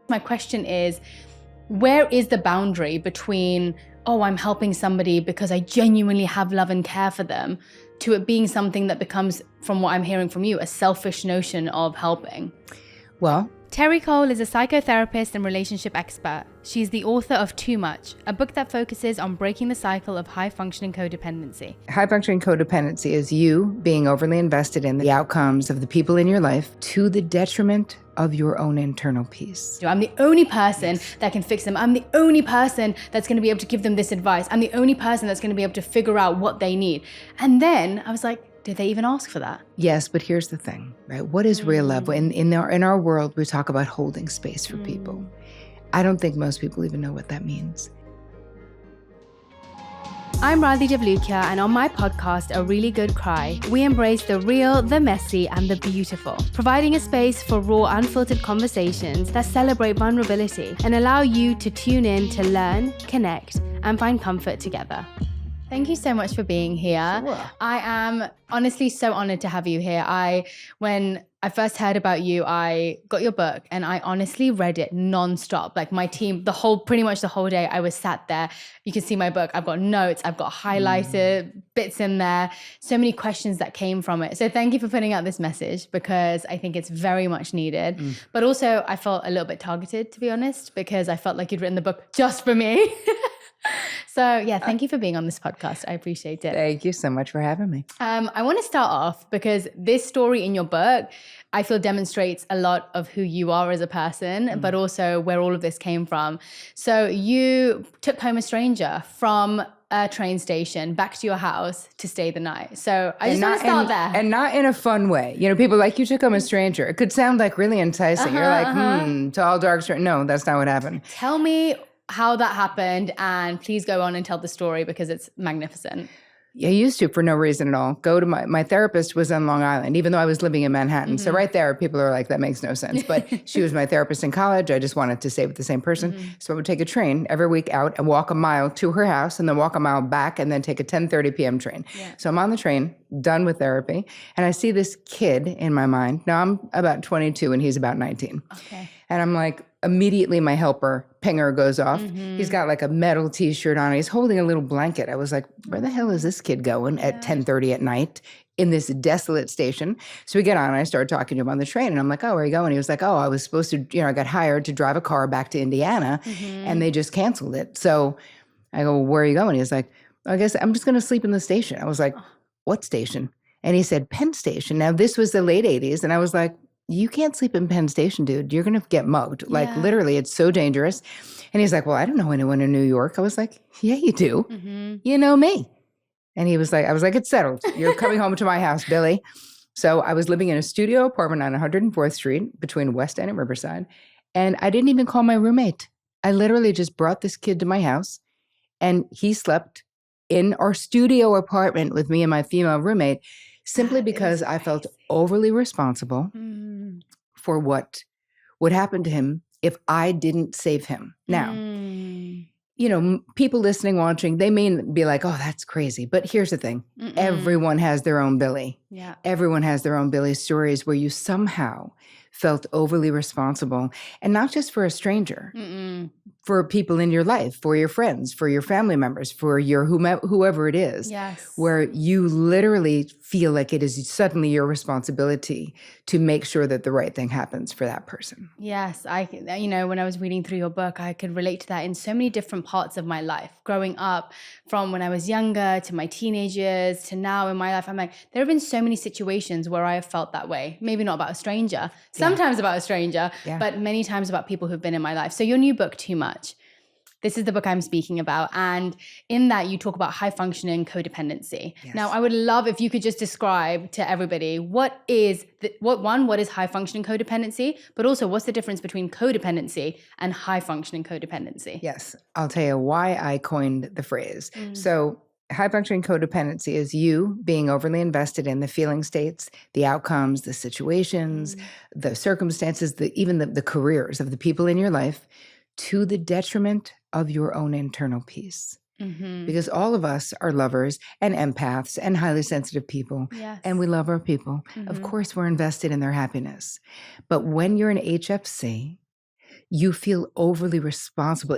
My question is, where is the boundary between, oh, I'm helping somebody because I genuinely have love and care for them, to it being something that becomes, from what I'm hearing from you, a selfish notion of helping? Well, Terri Cole is a psychotherapist and relationship expert. She's the author of Too Much, a book that focuses on breaking the cycle of high-functioning codependency. high-functioning codependency is you being overly invested in the outcomes of the people in your life to the detriment of your own internal peace. I'm the only person that can fix them. I'm the only person that's going to be able to give them this advice. I'm the only person that's going to be able to figure out what they need. And then I was like, did they even ask for that? Yes, but here's the thing, right? What is real love? In our world, we talk about holding space for people. I don't think most people even know what that means. I'm Radhi Devlukia, and on my podcast, A Really Good Cry, we embrace the real, the messy, and the beautiful, providing a space for raw, unfiltered conversations that celebrate vulnerability and allow you to tune in to learn, connect, and find comfort together. Thank you so much for being here. Sure. I am honestly so honored to have you here. When I first heard about you, I got your book and I honestly read it nonstop. Like my team, pretty much the whole day I was sat there. You can see my book. I've got notes. I've got highlighted bits in there. So many questions that came from it. So thank you for putting out this message, because I think it's very much needed. But also I felt a little bit targeted, to be honest, because I felt like you'd written the book just for me. So yeah, thank you for being on this podcast. I appreciate it. Thank you so much for having me. I want to start off because this story in your book, I feel, demonstrates a lot of who you are as a person, but also where all of this came from. So you took home a stranger from a train station back to your house to stay the night. So I just want to start there. And not in a fun way. You know, people like, you took home a stranger. It could sound like really enticing. You're like, tall, dark, stranger. No, that's not what happened. Tell me how that happened, and please go on and tell the story because it's magnificent. I used to, for no reason at all, go to my therapist was on Long Island, even though I was living in Manhattan. So right there, people are like, that makes no sense. But she was my therapist in college. I just wanted to stay with the same person. So I would take a train every week out and walk a mile to her house and then walk a mile back and then take a 10:30 p.m. train. Yeah. So I'm on the train, done with therapy. And I see this kid in my mind. Now I'm about 22 and he's about 19. Okay. And I'm like, immediately my helper pinger goes off. He's got like a metal t-shirt on. He's holding a little blanket. I was like, where the hell is this kid going at 10:30 at night in this desolate station? So we get on and I started talking to him on the train and I'm like, oh, where are you going? He was like, oh, I was supposed to, I got hired to drive a car back to Indiana and they just canceled it. So I go, well, where are you going? He was like, I guess I'm just going to sleep in the station. I was like, what station? And he said, Penn Station. Now this was the late 80s. And I was like, you can't sleep in Penn Station, dude. You're going to get mugged. Like literally, it's so dangerous. And he's like, well, I don't know anyone in New York. I was like, yeah, you do. You know me. And he was like, I was like, it's settled. You're coming home to my house, Billy. So I was living in a studio apartment on 104th Street between West End and Riverside. And I didn't even call my roommate. I literally just brought this kid to my house and he slept in our studio apartment with me and my female roommate, simply because I felt overly responsible for what would happen to him if I didn't save him. Now, people listening, watching, they may be like, oh, that's crazy. But here's the thing. Everyone has their own Billy. Yeah. Everyone has their own Billy stories where you somehow felt overly responsible, and not just for a stranger, for people in your life, for your friends, for your family members, for your whoever it is, where you literally feel like it is suddenly your responsibility to make sure that the right thing happens for that person. Yes, when I was reading through your book, I could relate to that in so many different parts of my life. Growing up, from when I was younger to my teenage years to now in my life, I'm like, there have been so many situations where I have felt that way. Maybe not about a stranger, sometimes about a stranger, but many times about people who've been in my life. So your new book, Too Much. This is the book I'm speaking about. And in that, you talk about high-functioning codependency. Yes. Now, I would love if you could just describe to everybody what is high-functioning codependency, but also what's the difference between codependency and high-functioning codependency? Yes. I'll tell you why I coined the phrase. So high-functioning codependency is you being overly invested in the feeling states, the outcomes, the situations, the circumstances, even the careers of the people in your life, to the detriment of your own internal peace. Because all of us are lovers and empaths and highly sensitive people. Yes. And we love our people. Of course, we're invested in their happiness. But when you're an HFC, you feel overly responsible.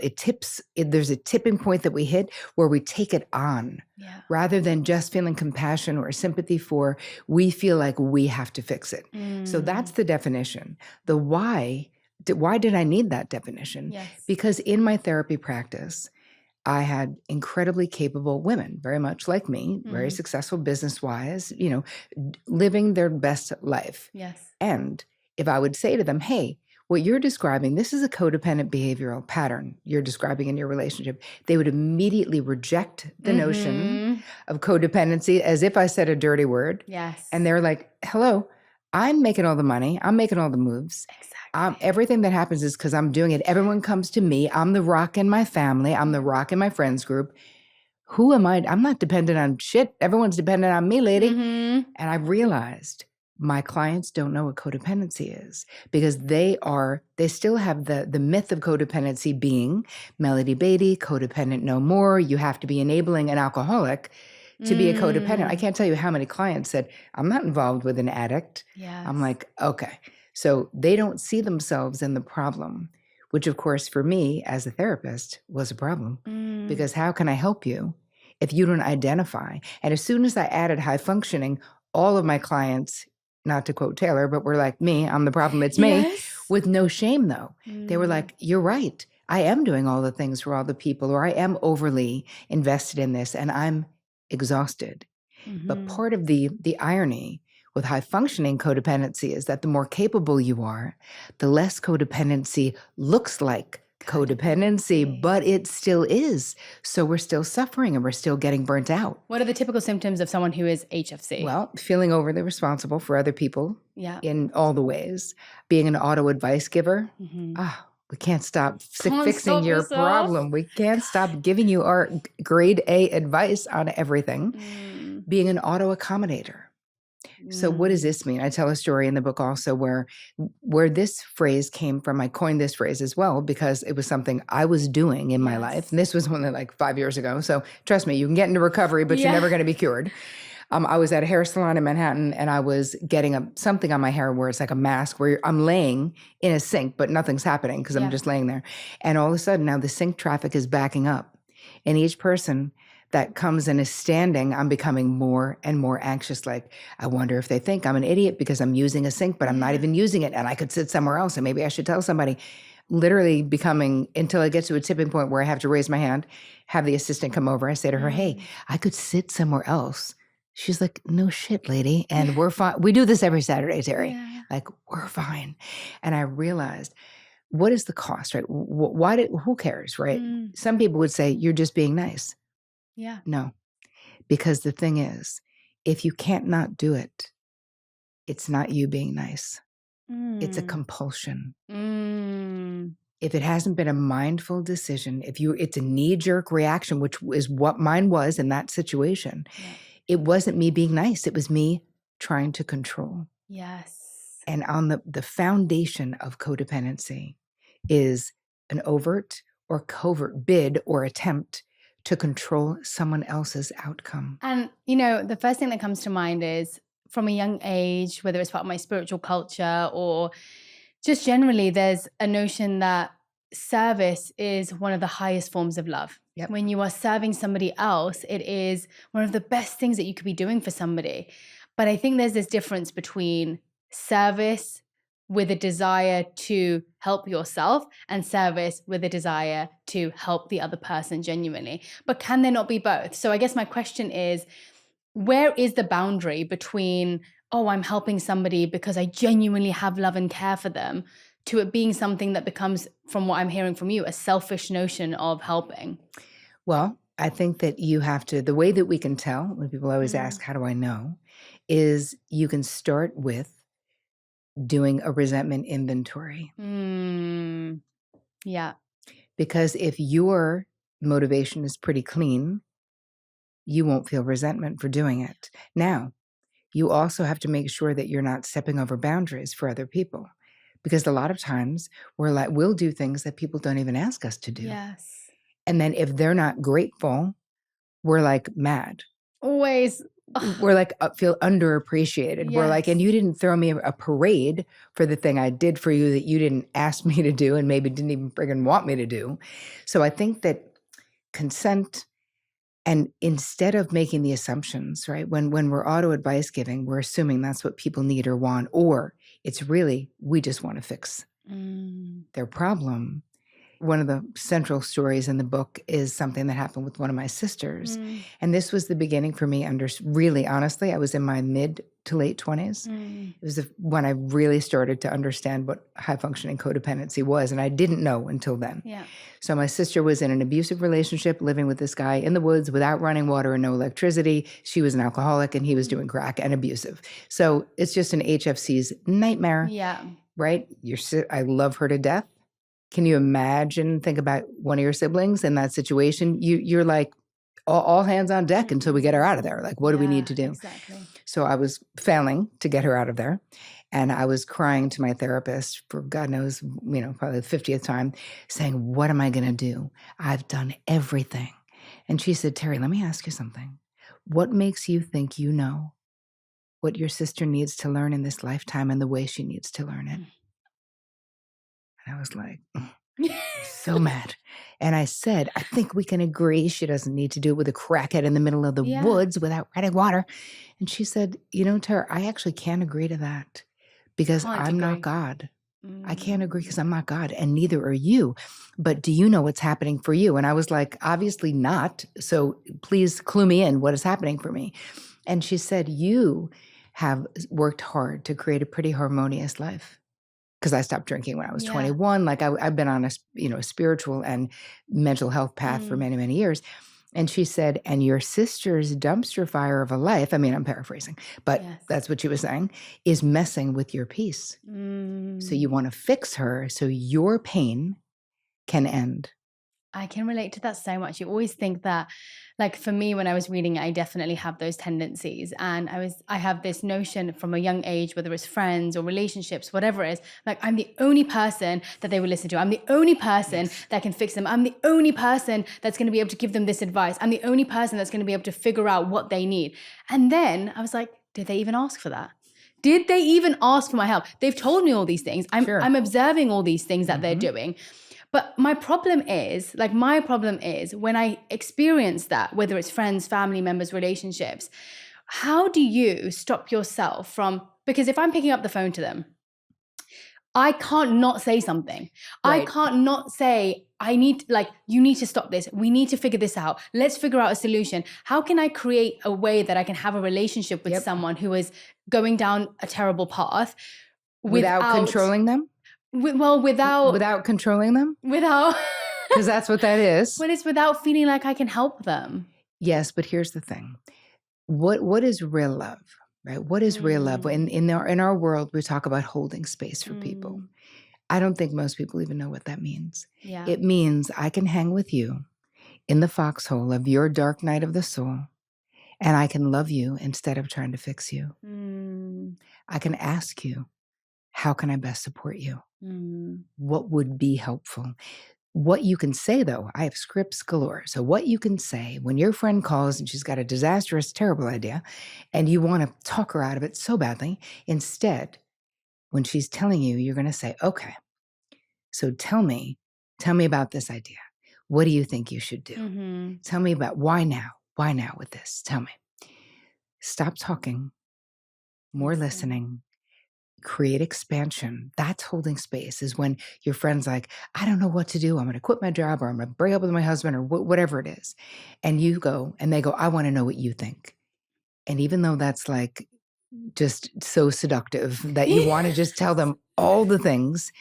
There's a tipping point that we hit where we take it on. Yeah. Rather than just feeling compassion or sympathy for, we feel like we have to fix it. So that's the definition. The why did I need that definition? Yes. Because in my therapy practice, I had incredibly capable women, very much like me, very successful business-wise, living their best life. Yes. And if I would say to them, hey, what you're describing, this is a codependent behavioral pattern you're describing in your relationship, they would immediately reject the notion of codependency as if I said a dirty word. Yes. And they're like, hello, I'm making all the money. I'm making all the moves. Exactly. Everything that happens is because I'm doing it. Everyone comes to me. I'm the rock in my family. I'm the rock in my friends group. Who am I? I'm not dependent on shit. Everyone's dependent on me, lady. And I realized my clients don't know what codependency is because they still have the myth of codependency being Melody Beatty, codependent no more. You have to be enabling an alcoholic to be a codependent. I can't tell you how many clients said, I'm not involved with an addict. Yes. I'm like, okay. So they don't see themselves in the problem, which of course for me as a therapist was a problem because how can I help you if you don't identify? And as soon as I added high functioning, all of my clients, not to quote Taylor, but were like me, I'm the problem, it's me, with no shame though. They were like, you're right. I am doing all the things for all the people, or I am overly invested in this and I'm exhausted. But part of the irony with high functioning codependency is that the more capable you are, the less codependency looks like codependency, but it still is. So we're still suffering and we're still getting burnt out. What are the typical symptoms of someone who is HFC? Well, feeling overly responsible for other people in all the ways. Being an auto advice giver. We can't stop fixing your problem. We can't stop giving you our grade A advice on everything. Being an auto accommodator. So what does this mean? I tell a story in the book also where this phrase came from. I coined this phrase as well because it was something I was doing in my life. And this was only like 5 years ago. So trust me, you can get into recovery, but you're never going to be cured. I was at a hair salon in Manhattan and I was getting something on my hair where it's like a mask where I'm laying in a sink, but nothing's happening because I'm just laying there. And all of a sudden now the sink traffic is backing up. And each person that comes and is standing, I'm becoming more and more anxious. Like, I wonder if they think I'm an idiot because I'm using a sink, but I'm not even using it. And I could sit somewhere else and maybe I should tell somebody. Literally becoming, until I get to a tipping point where I have to raise my hand, have the assistant come over. I say to her, hey, I could sit somewhere else. She's like, no shit, lady. And we're fine. We do this every Saturday, Terry. Like, we're fine. And I realized, what is the cost, right? Who cares, right? Some people would say, you're just being nice. Yeah. No, because the thing is, if you can't not do it, it's not you being nice. It's a compulsion. If it hasn't been a mindful decision, it's a knee-jerk reaction, which is what mine was in that situation. It wasn't me being nice. It was me trying to control. Yes. And on the foundation of codependency is an overt or covert bid or attempt to control someone else's outcome. And, the first thing that comes to mind is from a young age, whether it's part of my spiritual culture or just generally, there's a notion that service is one of the highest forms of love. Yep. When you are serving somebody else, it is one of the best things that you could be doing for somebody. But I think there's this difference between service with a desire to help yourself and service with a desire to help the other person genuinely. But can there not be both? So I guess my question is, where is the boundary between, oh, I'm helping somebody because I genuinely have love and care for them, to it being something that becomes, from what I'm hearing from you, a selfish notion of helping? Well, I think that you have to, the way that we can tell, when people always ask, how do I know, is you can start with doing a resentment inventory. Yeah. Because if your motivation is pretty clean, you won't feel resentment for doing it. Now, you also have to make sure that you're not stepping over boundaries for other people. Because a lot of times we'll do things that people don't even ask us to do. Yes. And then if they're not grateful, we're like mad. Always. we're like feel underappreciated. We're like, and you didn't throw me a parade for the thing I did for you that you didn't ask me to do and maybe didn't even friggin' want me to do. So I think that consent, and instead of making the assumptions, right? When we're auto advice giving, we're assuming that's what people need or want, or it's really, we just want to fix their problem. One of the central stories in the book is something that happened with one of my sisters. And this was the beginning for me really, honestly, I was in my mid to late 20s. It was when I really started to understand what high functioning codependency was. And I didn't know until then. Yeah. So my sister was in an abusive relationship, living with this guy in the woods without running water and no electricity. She was an alcoholic and he was doing crack and abusive. So it's just an HFC's nightmare. Yeah. Right? I love her to death. Can you imagine, think about one of your siblings in that situation? You're like, all hands on deck until we get her out of there. Like, what do we need to do? Exactly. So I was failing to get her out of there. And I was crying to my therapist for God knows, probably the 50th time, saying, what am I going to do? I've done everything. And she said, Terri, let me ask you something. What makes you think you know what your sister needs to learn in this lifetime and the way she needs to learn it? And I was like, so mad. And I said, I think we can agree she doesn't need to do it with a crackhead in the middle of the woods without running water. And she said, Tara, I actually can't agree to that because I'm not God. I can't agree because I'm not God and neither are you. But do you know what's happening for you? And I was like, obviously not. So please clue me in what is happening for me. And she said, you have worked hard to create a pretty harmonious life. Because I stopped drinking when I was 21. Like I've been on a spiritual and mental health path for many, many years. And she said, and your sister's dumpster fire of a life, I mean, I'm paraphrasing, but that's what she was saying, is messing with your peace. So you want to fix her so your pain can end. I can relate to that so much. You always think that, like for me, when I was reading, I definitely have those tendencies. And I have this notion from a young age, whether it's friends or relationships, whatever it is, like I'm the only person that they will listen to. I'm the only person that can fix them. I'm the only person that's going to be able to give them this advice. I'm the only person that's going to be able to figure out what they need. And then I was like, did they even ask for that? Did they even ask for my help? They've told me all these things. I'm observing all these things that they're doing. But my problem is when I experience that, whether it's friends, family members, relationships, how do you stop yourself from, because if I'm picking up the phone to them, I can't not say something. Right. I can't not say, you need to stop this. We need to figure this out. Let's figure out a solution. How can I create a way that I can have a relationship with someone who is going down a terrible path without controlling them? Without controlling them? Because that's what that is. But it's without feeling like I can help them. Yes, but here's the thing. What is real love, right? What is real love? In our world, we talk about holding space for people. I don't think most people even know what that means. Yeah. It means I can hang with you in the foxhole of your dark night of the soul, and I can love you instead of trying to fix you. I can ask you, how can I best support you? What would be helpful? What you can say, though, I have scripts galore. So what you can say when your friend calls and she's got a disastrous, terrible idea, and you want to talk her out of it so badly, instead, when she's telling you, you're going to say, okay, so tell me about this idea. What do you think you should do? Tell me about why now with this? Tell me. Stop talking, more listening. Create expansion. That's holding space, is when your friend's like, I don't know what to do. I'm going to quit my job, or I'm going to break up with my husband, or whatever it is. And you go, and they go, I want to know what you think. And even though that's like just so seductive that you want to just tell them all the things,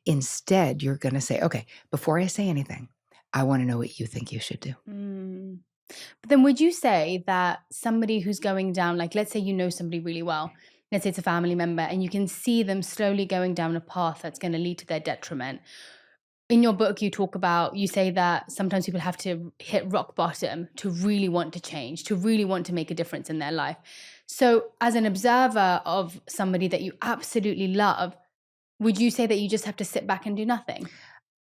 instead, you're going to say, okay, before I say anything, I want to know what you think you should do. But then would you say that somebody who's going down, like, let's say you know somebody really well, let's say it's a family member, and you can see them slowly going down a path that's going to lead to their detriment. In your book, you say that sometimes people have to hit rock bottom to really want to change, to really want to make a difference in their life. So as an observer of somebody that you absolutely love, would you say that you just have to sit back and do nothing?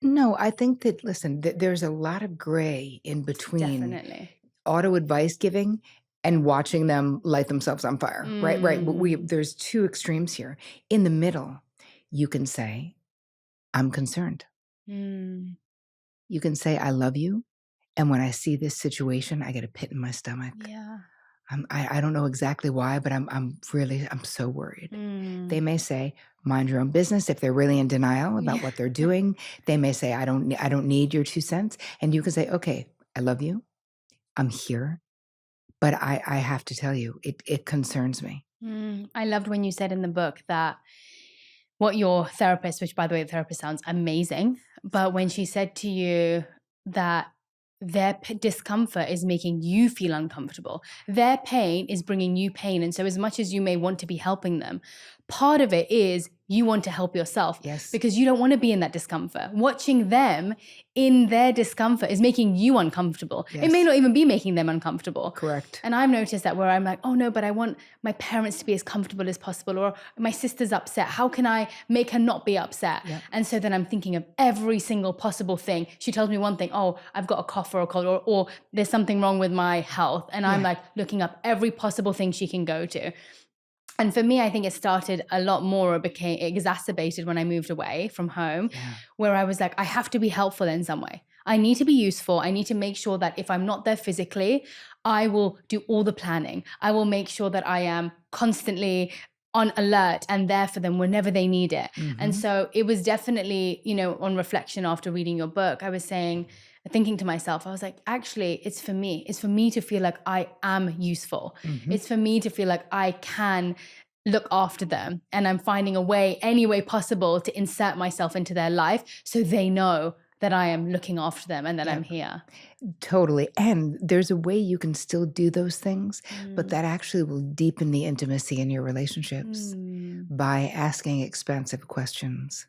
No, I think that, listen, there's a lot of gray in between auto advice giving and watching them light themselves on fire, right? There's two extremes here. In the middle, you can say, I'm concerned. You can say, I love you. And when I see this situation, I get a pit in my stomach. Yeah. I don't know exactly why, but I'm so worried. They may say, mind your own business. If they're really in denial about what they're doing, they may say, I don't need your 2 cents. And you can say, okay, I love you. I'm here. But I have to tell you, it concerns me. I loved when you said in the book that what your therapist, which by the way, the therapist sounds amazing, but when she said to you that their discomfort is making you feel uncomfortable, their pain is bringing you pain. And so as much as you may want to be helping them, part of it is you want to help yourself. Yes. Because you don't want to be in that discomfort. Watching them in their discomfort is making you uncomfortable. Yes. It may not even be making them uncomfortable. Correct. And I've noticed that where I'm like, oh no, but I want my parents to be as comfortable as possible, or my sister's upset. How can I make her not be upset? Yep. And so then I'm thinking of every single possible thing. She tells me one thing, oh, I've got a cough or a cold, or there's something wrong with my health. And I'm like looking up every possible thing she can go to. And for me, I think it started a lot more, or became exacerbated when I moved away from home, where I was like, I have to be helpful in some way. I need to be useful. I need to make sure that if I'm not there physically, I will do all the planning. I will make sure that I am constantly on alert and there for them whenever they need it. And so it was definitely, on reflection after reading your book, I was thinking to myself, I was like, actually, it's for me. It's for me to feel like I am useful. It's for me to feel like I can look after them. And I'm finding a way, any way possible, to insert myself into their life so they know that I am looking after them and that I'm here. Totally. And there's a way you can still do those things, but that actually will deepen the intimacy in your relationships by asking expansive questions.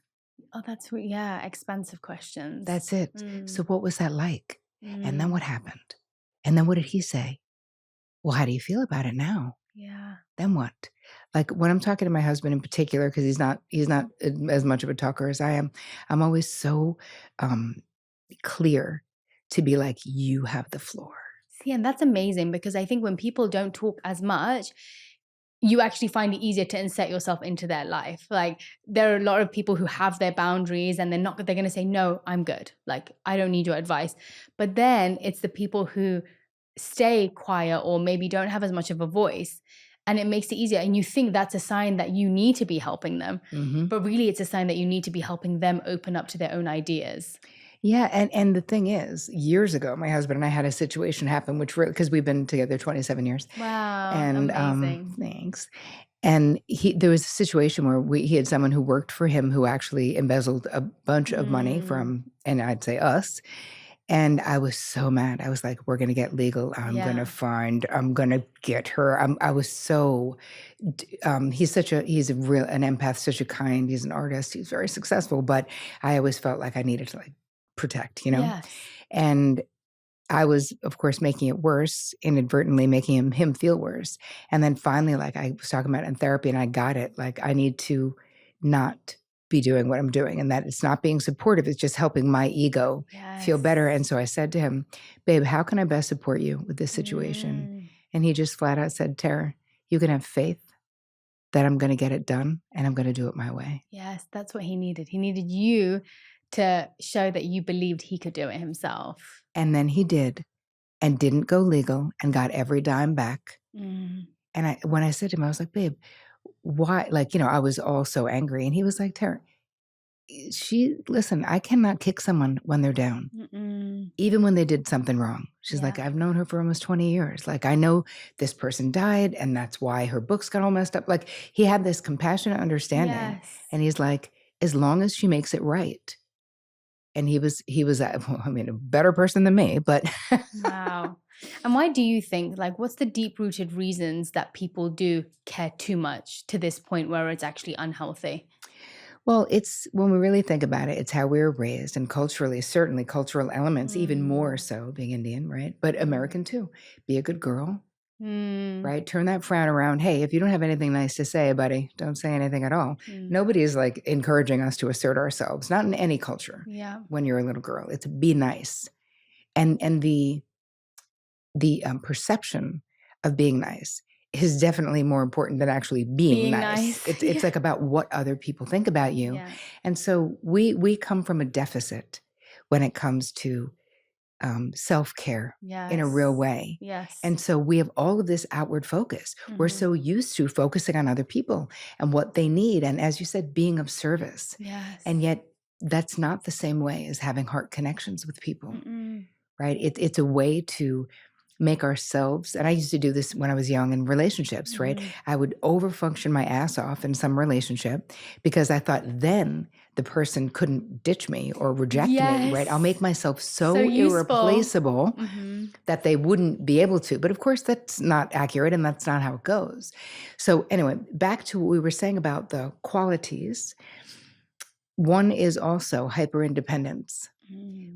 Oh, that's sweet. Yeah, expansive questions. That's it. So what was that like? And then what happened? And then what did he say? Well, how do you feel about it now? Yeah. Then what? Like when I'm talking to my husband in particular, because he's not as much of a talker as I am, I'm always so clear to be like, you have the floor. See, and that's amazing, because I think when people don't talk as much, you actually find it easier to insert yourself into their life. Like there are a lot of people who have their boundaries and they're going to say, no, I'm good. Like, I don't need your advice. But then it's the people who stay quiet or maybe don't have as much of a voice, and it makes it easier. And you think that's a sign that you need to be helping them. But really it's a sign that you need to be helping them open up to their own ideas. Yeah. And the thing is, years ago, my husband and I had a situation happen, which because we've been together 27 years. Wow. And amazing. Thanks. And there was a situation where he had someone who worked for him who actually embezzled a bunch of money from, and I'd say us. And I was so mad. I was like, we're going to get legal. I'm going to get her. I was so, he's an empath, such a kind, he's an artist. He's very successful, but I always felt like I needed to like protect, Yes. And I was, of course, making it worse, inadvertently making him feel worse. And then finally, like I was talking about in therapy and I got it, like I need to not be doing what I'm doing, and that it's not being supportive. It's just helping my ego feel better. And so I said to him, babe, how can I best support you with this situation? And he just flat out said, Tara, you can have faith that I'm going to get it done and I'm going to do it my way. Yes, that's what he needed. He needed you to show that you believed he could do it himself. And then he did, and didn't go legal and got every dime back. And when I said to him, I was like, babe, why? Like, I was all so angry. And he was like, Tara, listen, I cannot kick someone when they're down, even when they did something wrong. She's like, I've known her for almost 20 years. Like, I know this person died and that's why her books got all messed up. Like, he had this compassionate understanding. And he's like, as long as she makes it right. And he was a better person than me, but. Wow. And why do you think, like, what's the deep-rooted reasons that people do care too much to this point where it's actually unhealthy? Well, it's, when we really think about it, it's how we were raised, and culturally, certainly cultural elements, even more so being Indian, right? But American too. Be a good girl, right? Turn that frown around. Hey, if you don't have anything nice to say, buddy, don't say anything at all. Nobody is like encouraging us to assert ourselves, not in any culture. When you're a little girl, it's be nice. And the perception of being nice is definitely more important than actually being nice. nice. It's like about what other people think about you. Yeah. And so we come from a deficit when it comes to self-care in a real way. Yes. And so we have all of this outward focus. We're so used to focusing on other people and what they need. And as you said, being of service. Yes. And yet that's not the same way as having heart connections with people, right? It's a way to make ourselves, and I used to do this when I was young in relationships, right? I would overfunction my ass off in some relationship because I thought then the person couldn't ditch me or reject me, right? I'll make myself so irreplaceable that they wouldn't be able to. But of course, that's not accurate and that's not how it goes. So anyway, back to what we were saying about the qualities. One is also hyper-independence,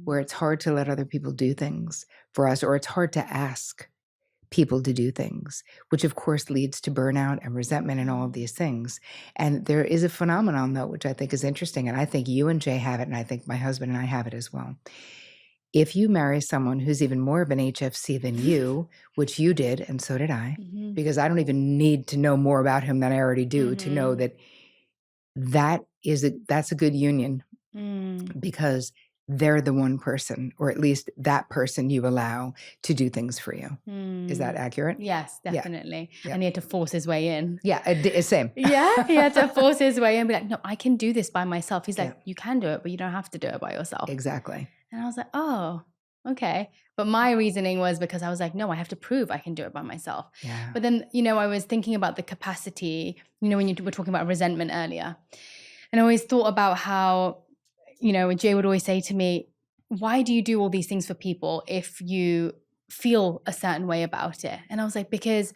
where it's hard to let other people do things for us, or it's hard to ask people to do things, which of course leads to burnout and resentment and all of these things. And there is a phenomenon, though, which I think is interesting, and I think you and Jay have it, and I think my husband and I have it as well. If you marry someone who's even more of an HFC than you, which you did, and so did I, because I don't even need to know more about him than I already do to know that that's a good union, because they're the one person, or at least that person you allow to do things for you. Is that accurate? Yes, definitely. Yeah. And he had to force his way in. Yeah, same. Yeah, he had to force his way in and be like, no, I can do this by myself. He's like, you can do it, but you don't have to do it by yourself. Exactly. And I was like, oh, okay. But my reasoning was because I was like, no, I have to prove I can do it by myself. Yeah. But then, I was thinking about the capacity, when you were talking about resentment earlier. And I always thought about how, Jay would always say to me, why do you do all these things for people if you feel a certain way about it? And I was like, because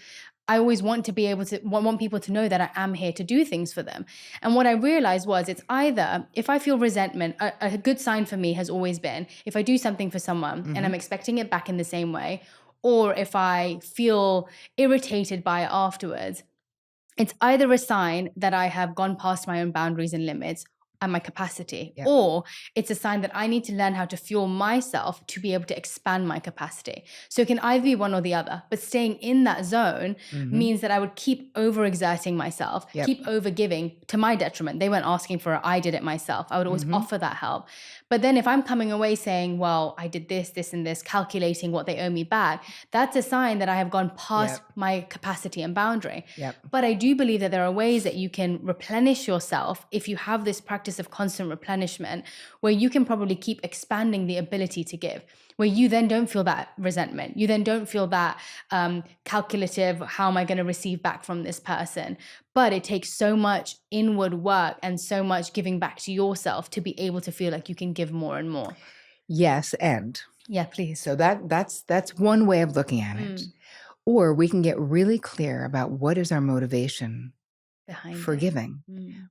I always want to be able to want people to know that I am here to do things for them. And what I realized was it's either, if I feel resentment, a good sign for me has always been if I do something for someone and I'm expecting it back in the same way, or if I feel irritated by it afterwards, it's either a sign that I have gone past my own boundaries and limits and my capacity, or it's a sign that I need to learn how to fuel myself to be able to expand my capacity. So it can either be one or the other, but staying in that zone means that I would keep overexerting myself, keep overgiving to my detriment. They weren't asking for it, I did it myself. I would always offer that help. But then if I'm coming away saying, well, I did this, this, and this, calculating what they owe me back, that's a sign that I have gone past my capacity and boundary. But I do believe that there are ways that you can replenish yourself if you have this practice of constant replenishment, where you can probably keep expanding the ability to give, where you then don't feel that resentment. You then don't feel that calculative, how am I going to receive back from this person? But it takes so much inward work and so much giving back to yourself to be able to feel like you can give more and more. Yes, and. Yeah, please. So that's one way of looking at it. Or we can get really clear about what is our motivation behind for giving,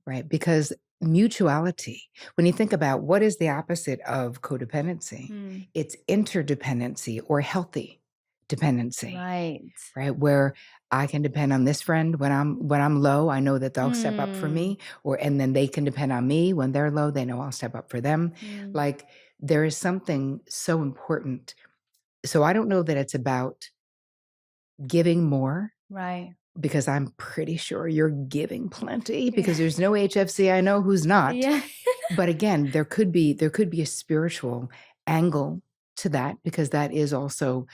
right? Because mutuality, when you think about what is the opposite of codependency, it's interdependency or healthy dependency, right? Where I can depend on this friend when I'm low. I know that they'll step up for me, and then they can depend on me when they're low. They know I'll step up for them. Like there is something so important. So I don't know that it's about giving more, right? Because I'm pretty sure you're giving plenty, because there's no HFC I know who's not. Yeah. But again, there could be a spiritual angle to that, because that is also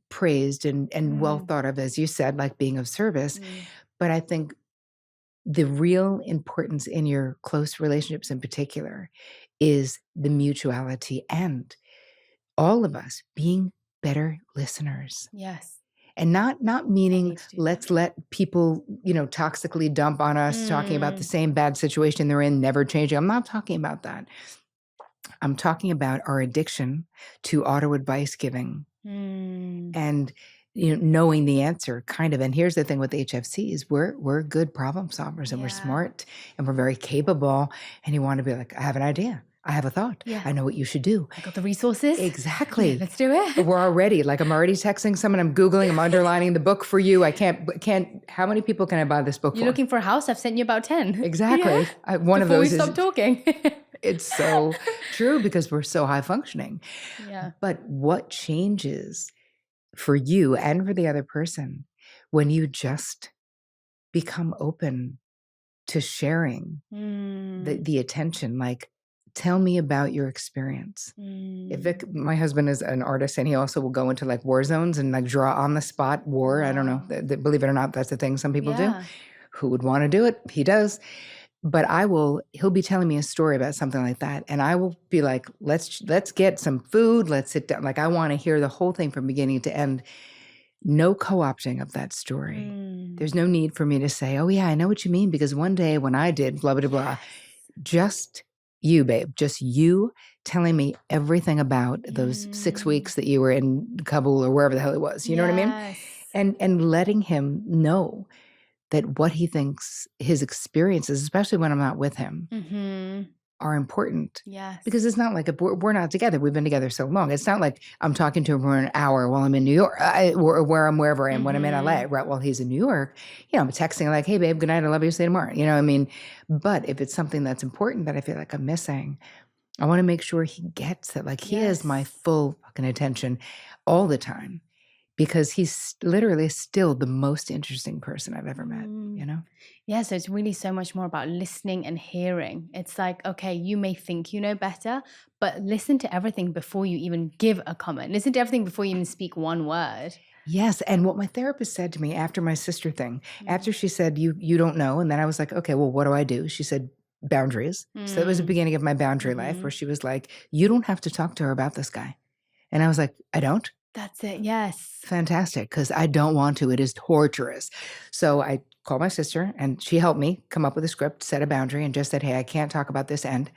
praised and well thought of, as you said, like being of service. But I think the real importance in your close relationships in particular is the mutuality and all of us being better listeners. Yes. And not meaning let's let people, toxically dump on us, talking about the same bad situation they're in, never changing. I'm not talking about that. I'm talking about our addiction to auto advice giving and knowing the answer, kind of. And here's the thing with HFCs, we're good problem solvers and we're smart and we're very capable. And you want to be like, I have an idea. I have a thought. Yeah. I know what you should do. I got the resources. Exactly. Yeah, let's do it. We're already, I'm already texting someone, I'm Googling, I'm underlining the book for you. I can't, how many people can I buy this book for? You're looking for a house? I've sent you about 10. Exactly. Yeah. One of those is. Before we stop talking. It's so true, because we're so high functioning. Yeah. But what changes for you and for the other person when you just become open to sharing the attention. Like, tell me about your experience. If my husband is an artist and he also will go into like war zones and like draw on the spot war. I don't know. Believe it or not, that's a thing some people do. Who would want to do it? He does. But he'll be telling me a story about something like that. And I will be like, let's get some food. Let's sit down. Like, I want to hear the whole thing from beginning to end. No co-opting of that story. There's no need for me to say, oh yeah, I know what you mean. Because one day when I did blah, blah, blah, just you, babe, just you telling me everything about those 6 weeks that you were in Kabul or wherever the hell it was. You know what I mean? And letting him know that what he thinks his experiences, especially when I'm not with him, are important. Because it's not like we're not together. We've been together so long. It's not like I'm talking to him for an hour while I'm in New York, or where I'm wherever I am when I'm in LA, right? While he's in New York, I'm texting like, hey, babe, good night. I love you. See you tomorrow. You know what I mean? But if it's something that's important that I feel like I'm missing, I want to make sure he gets it. Like, he has my full fucking attention all the time. Because he's literally still the most interesting person I've ever met, Yeah, so it's really so much more about listening and hearing. It's like, okay, you may think you know better, but listen to everything before you even give a comment. Listen to everything before you even speak one word. Yes, and what my therapist said to me after my sister thing, after she said, you don't know, and then I was like, okay, well, what do I do? She said, boundaries. So that was the beginning of my boundary life, where she was like, you don't have to talk to her about this guy. And I was like, I don't? That's it. Yes. Fantastic. Because I don't want to. It is torturous. So I called my sister and she helped me come up with a script, set a boundary, and just said, hey, I can't talk about this end.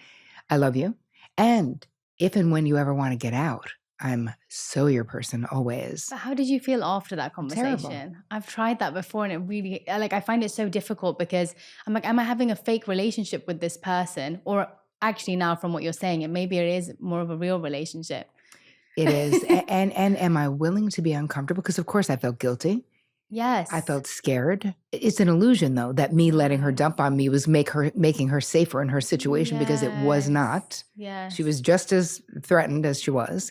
I love you. And if and when you ever want to get out, I'm so your person always. But how did you feel after that conversation? Terrible. I've tried that before and it really, I find it so difficult because I'm like, am I having a fake relationship with this person? Or actually now from what you're saying, maybe it is more of a real relationship. It is. and am I willing to be uncomfortable? Because of course I felt guilty. Yes. I felt scared. It's an illusion, though, that me letting her dump on me was making her safer in her situation, because it was not. She was just as threatened as she was.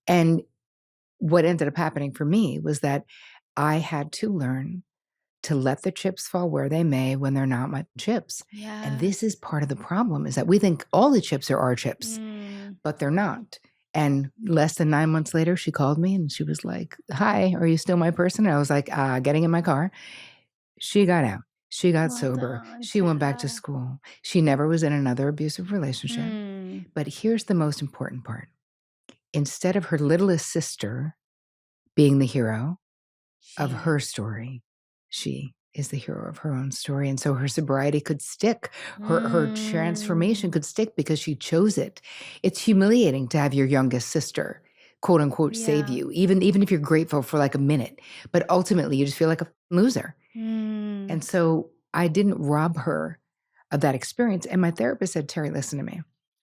And what ended up happening for me was that I had to learn to let the chips fall where they may when they're not my chips. And this is part of the problem, is that we think all the chips are our chips, but they're not. And less than 9 months later, she called me and she was like, hi, are you still my person? And I was like, getting in my car. She got out. She got sober. She went back to school. She never was in another abusive relationship. But here's the most important part. Instead of her littlest sister being the hero of her story, she is the hero of her own story. And so her sobriety could stick. Her transformation could stick because she chose it. It's humiliating to have your youngest sister, quote unquote, save you, even if you're grateful for like a minute. But ultimately, you just feel like a loser. And so I didn't rob her of that experience. And my therapist said, Terri, listen to me.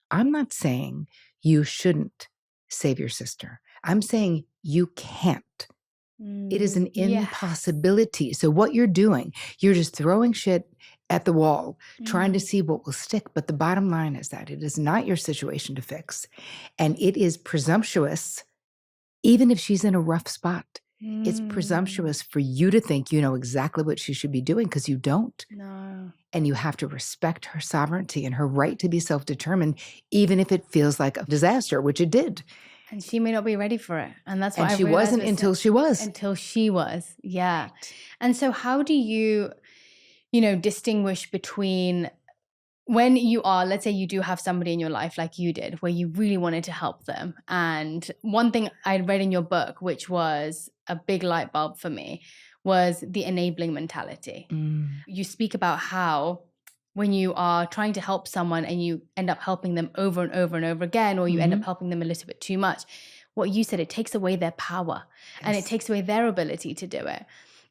I'm not saying you shouldn't save your sister. I'm saying you can't. It is an impossibility. So what you're doing, you're just throwing shit at the wall, trying to see what will stick. But the bottom line is that it is not your situation to fix. And it is presumptuous, even if she's in a rough spot. It's presumptuous for you to think you know exactly what she should be doing, because you don't. No. And you have to respect her sovereignty and her right to be self-determined, even if it feels like a disaster, which it did. And she may not be ready for it. And that's what she wasn't until she was. Until she was. Yeah. Right. And so how do you distinguish between when you are, let's say you do have somebody in your life like you did, where you really wanted to help them. And one thing I read in your book, which was a big light bulb for me, was the enabling mentality. You speak about how when you are trying to help someone and you end up helping them over and over and over again, or you end up helping them a little bit too much, what you said, it takes away their power and it takes away their ability to do it.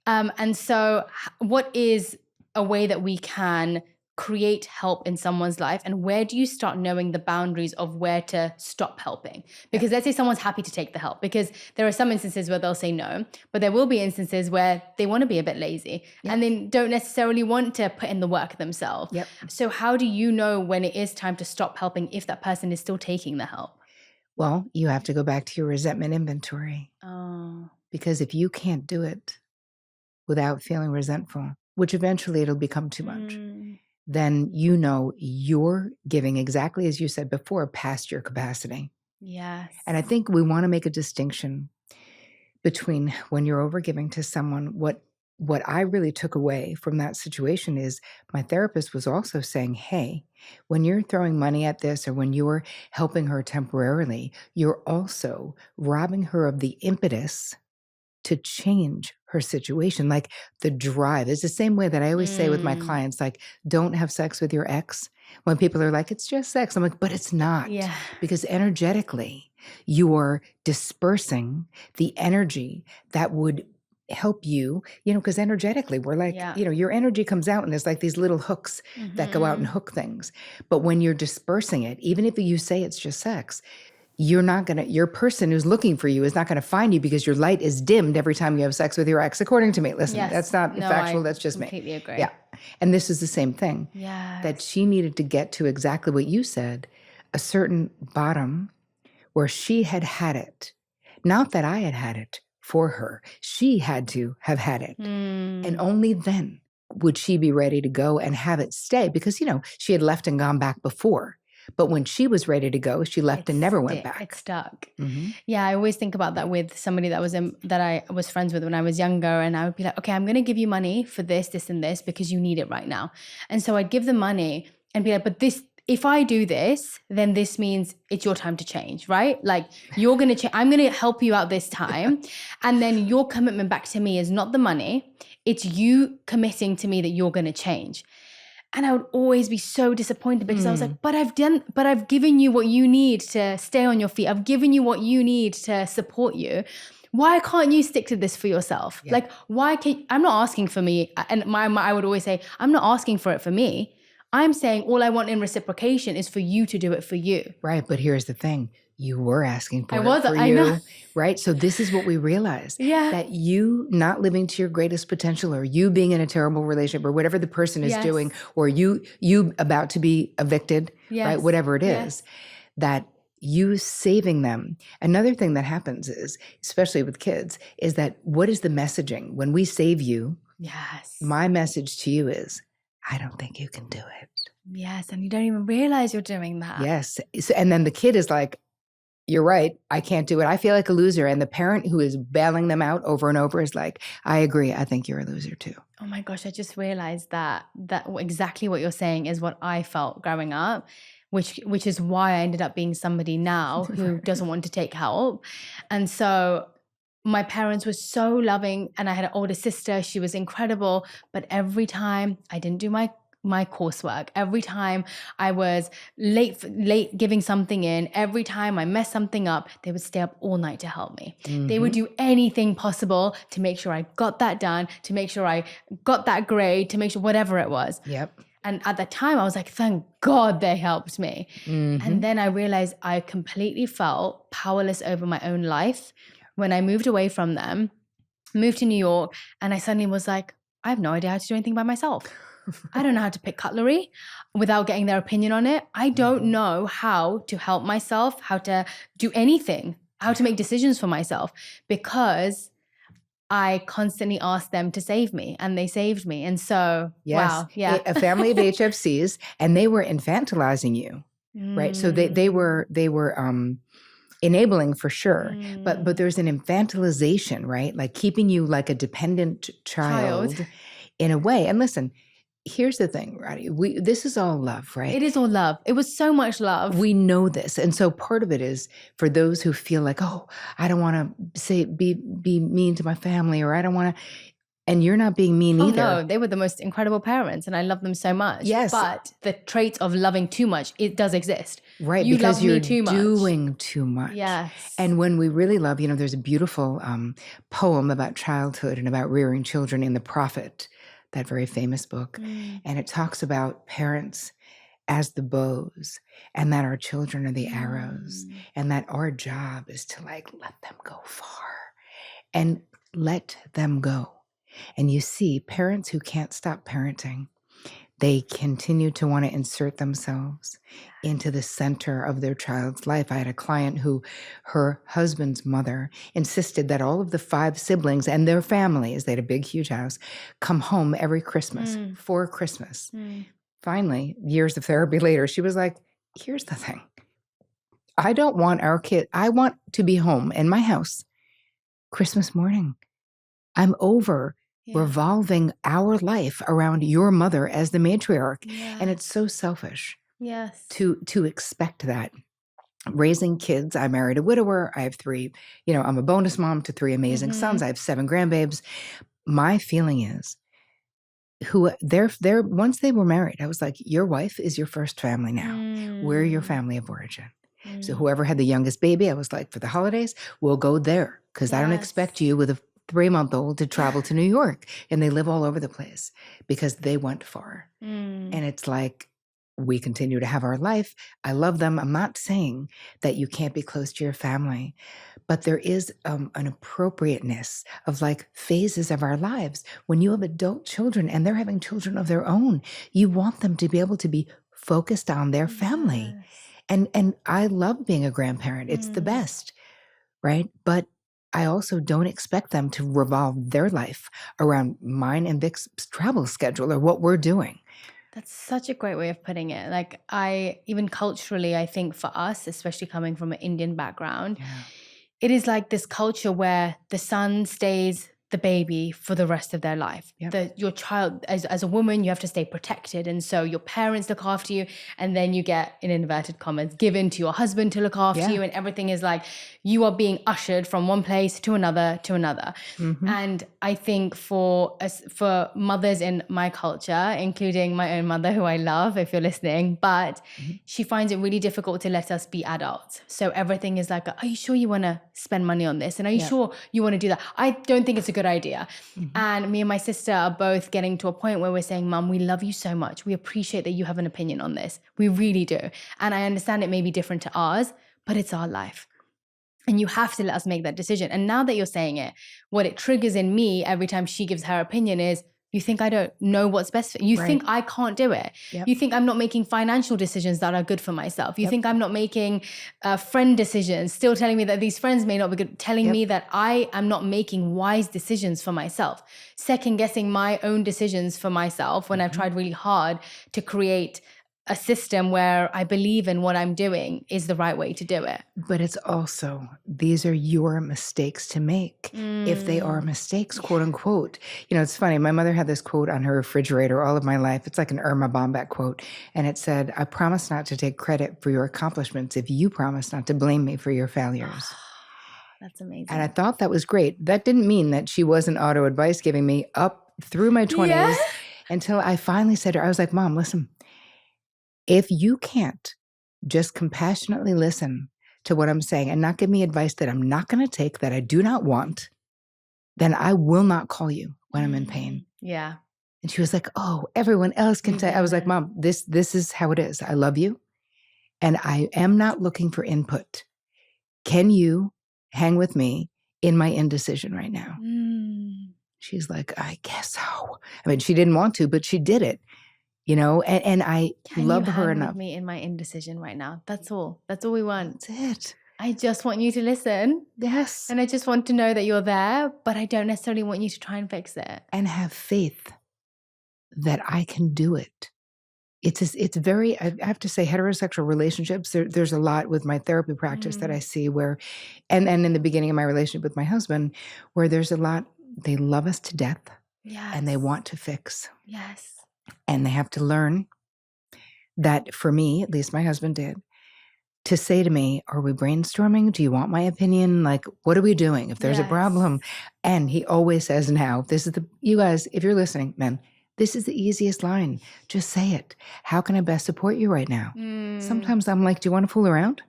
And so what is a way that we can create help in someone's life, and where do you start knowing the boundaries of where to stop helping? Because let's say someone's happy to take the help, because there are some instances where they'll say no, but there will be instances where they want to be a bit lazy and they don't necessarily want to put in the work themselves. So how do you know when it is time to stop helping if that person is still taking the help? Well, you have to go back to your resentment inventory. Because if you can't do it without feeling resentful, which eventually it'll become too much, then you know you're giving, exactly as you said before, past your capacity. Yes. And I think we want to make a distinction between when you're overgiving to someone. What I really took away from that situation is my therapist was also saying, hey, when you're throwing money at this or when you're helping her temporarily, you're also robbing her of the impetus to change her situation. Like the drive is the same way that I always say with my clients, like, don't have sex with your ex. When people are like, it's just sex. I'm like, but it's not. Yeah. Because energetically, you're dispersing the energy that would help you, because energetically we're like, your energy comes out and there's like these little hooks that go out and hook things. But when you're dispersing it, even if you say it's just sex, your person who's looking for you is not going to find you because your light is dimmed every time you have sex with your ex, according to me. Listen, that's not factual. That's just me. Completely agree. Yeah. And this is the same thing. Yeah. That she needed to get to exactly what you said, a certain bottom where she had had it. Not that I had had it for her. She had to have had it. And only then would she be ready to go and have it stay because, she had left and gone back before. But when she was ready to go, she left and never went back. It stuck. Yeah, I always think about that with somebody that I was friends with when I was younger, and I would be like, okay, I'm going to give you money for this, this, and this because you need it right now. And so I'd give them money and be like, but if I do this, then this means it's your time to change, right? Like you're going to change. I'm going to help you out this time. And then your commitment back to me is not the money. It's you committing to me that you're going to change. And I would always be so disappointed because I was like, but I've given you what you need to stay on your feet. I've given you what you need to support you. Why can't you stick to this for yourself? Yeah. Like, I'm not asking for me. And I would always say, I'm not asking for it for me. I'm saying all I want in reciprocation is for you to do it for you. Right. But here's the thing. You were asking for it for you. Know. Right. So this is what we realized. Yeah. That you not living to your greatest potential or you being in a terrible relationship or whatever the person is doing or you about to be evicted, right? Whatever it is, that you saving them. Another thing that happens is, especially with kids, is that what is the messaging? When we save you, my message to you is, I don't think you can do it. Yes. And you don't even realize you're doing that. Yes. And then the kid is like, you're right. I can't do it. I feel like a loser. And the parent who is bailing them out over and over is like, I agree. I think you're a loser too. Oh my gosh. I just realized that exactly what you're saying is what I felt growing up, which is why I ended up being somebody now who doesn't want to take help. And so my parents were so loving and I had an older sister. She was incredible. But every time I didn't do my coursework, every time I was late giving something in, every time I messed something up, they would stay up all night to help me. They would do anything possible to make sure I got that done, to make sure I got that grade, to make sure whatever it was. Yep. And at that time I was like, thank God they helped me. And then I realized I completely felt powerless over my own life when I moved away from them, moved to New York, and I suddenly was like, I have no idea how to do anything by myself. I don't know how to pick cutlery without getting their opinion on it. I don't know how to help myself, how to do anything, how to make decisions for myself because I constantly asked them to save me and they saved me. And so, wow. Yeah. A family of HFCs and they were infantilizing you, right? So they were enabling for sure, but there's an infantilization, right? Like keeping you like a dependent child. In a way. And listen, here's the thing, Radhi. This is all love, right? It is all love. It was so much love. We know this. And so part of it is for those who feel like, oh, I don't want to be mean to my family or I don't want to, and you're not being mean either. No, they were the most incredible parents and I love them so much. Yes. But the trait of loving too much, it does exist. Right, you because love you're me too much. doing too much. Yes. And when we really love, there's a beautiful poem about childhood and about rearing children in The Prophet, that very famous book. And it talks about parents as the bows and that our children are the arrows and that our job is to like let them go far and let them go. And you see parents who can't stop parenting, They continue to want to insert themselves into the center of their child's life. I had a client who, her husband's mother insisted that all of the 5 siblings and their families, they had a big, huge house, come home every Christmas for Christmas. Finally, years of therapy later, she was like, here's the thing. I don't want our kid. I want to be home in my house Christmas morning. I'm over revolving our life around your mother as the matriarch. Yeah. And it's so selfish Yes. to expect that. Raising kids, I married a widower. I have 3, I'm a bonus mom to 3 amazing sons. I have 7 grandbabes. My feeling is they're once they were married, I was like, your wife is your first family now. We're your family of origin. So whoever had the youngest baby, I was like, for the holidays, we'll go there because I don't expect you with a 3-month-old to travel to New York. And they live all over the place because they went far. And it's like, we continue to have our life. I love them. I'm not saying that you can't be close to your family, but there is an appropriateness of like phases of our lives. When you have adult children and they're having children of their own, you want them to be able to be focused on their family. And I love being a grandparent. It's the best, right? But I also don't expect them to revolve their life around mine and Vic's travel schedule or what we're doing. That's such a great way of putting it. Like even culturally, I think for us, especially coming from an Indian background, it is like this culture where the son stays the baby for the rest of their life. Your child, as a woman, you have to stay protected. And so your parents look after you. And then you get, in inverted commas, given to your husband to look after you. And everything is like, you are being ushered from one place to another to another. And I think for mothers in my culture, including my own mother, who I love, if you're listening, but she finds it really difficult to let us be adults. So everything is like, are you sure you want to spend money on this? And are you sure you want to do that? I don't think it's a good idea. And me and my sister are both getting to a point where we're saying, Mum, we love you so much. We appreciate that you have an opinion on this. We really do. And I understand it may be different to ours, but it's our life. And you have to let us make that decision. And now that you're saying it, what it triggers in me every time she gives her opinion is, you think I don't know what's best for you. You think I can't do it. You think I'm not making financial decisions that are good for myself. You think I'm not making friend decisions, still telling me that these friends may not be good, telling me that I am not making wise decisions for myself, second guessing my own decisions for myself when I've tried really hard to create a system where I believe in what I'm doing is the right way to do it. But it's also, these are your mistakes to make. If they are mistakes, quote unquote. It's funny. My mother had this quote on her refrigerator all of my life. It's like an Irma Bombeck quote. And it said, I promise not to take credit for your accomplishments if you promise not to blame me for your failures. That's amazing. And I thought that was great. That didn't mean that she wasn't auto advice giving me up through my 20s until I finally said to her, I was like, Mom, listen, if you can't just compassionately listen to what I'm saying and not give me advice that I'm not going to take, that I do not want, then I will not call you when I'm in pain. Yeah. And she was like, oh, everyone else can say. I was like, Mom, this is how it is. I love you. And I am not looking for input. Can you hang with me in my indecision right now? She's like, I guess so. I mean, she didn't want to, but she did it. And I love her enough. With me in my indecision right now. That's all. That's all we want. That's it. I just want you to listen. Yes. And I just want to know that you're there, but I don't necessarily want you to try and fix it. And have faith that I can do it. It's very, I have to say, heterosexual relationships, there's a lot with my therapy practice that I see where, and in the beginning of my relationship with my husband, where there's a lot, they love us to death. And they want to fix. And they have to learn that, for me, at least my husband did, to say to me, are we brainstorming? Do you want my opinion? Like, what are we doing? If there's a problem. And he always says now, you guys, if you're listening, men, this is the easiest line. Just say it. How can I best support you right now? Sometimes I'm like, do you want to fool around?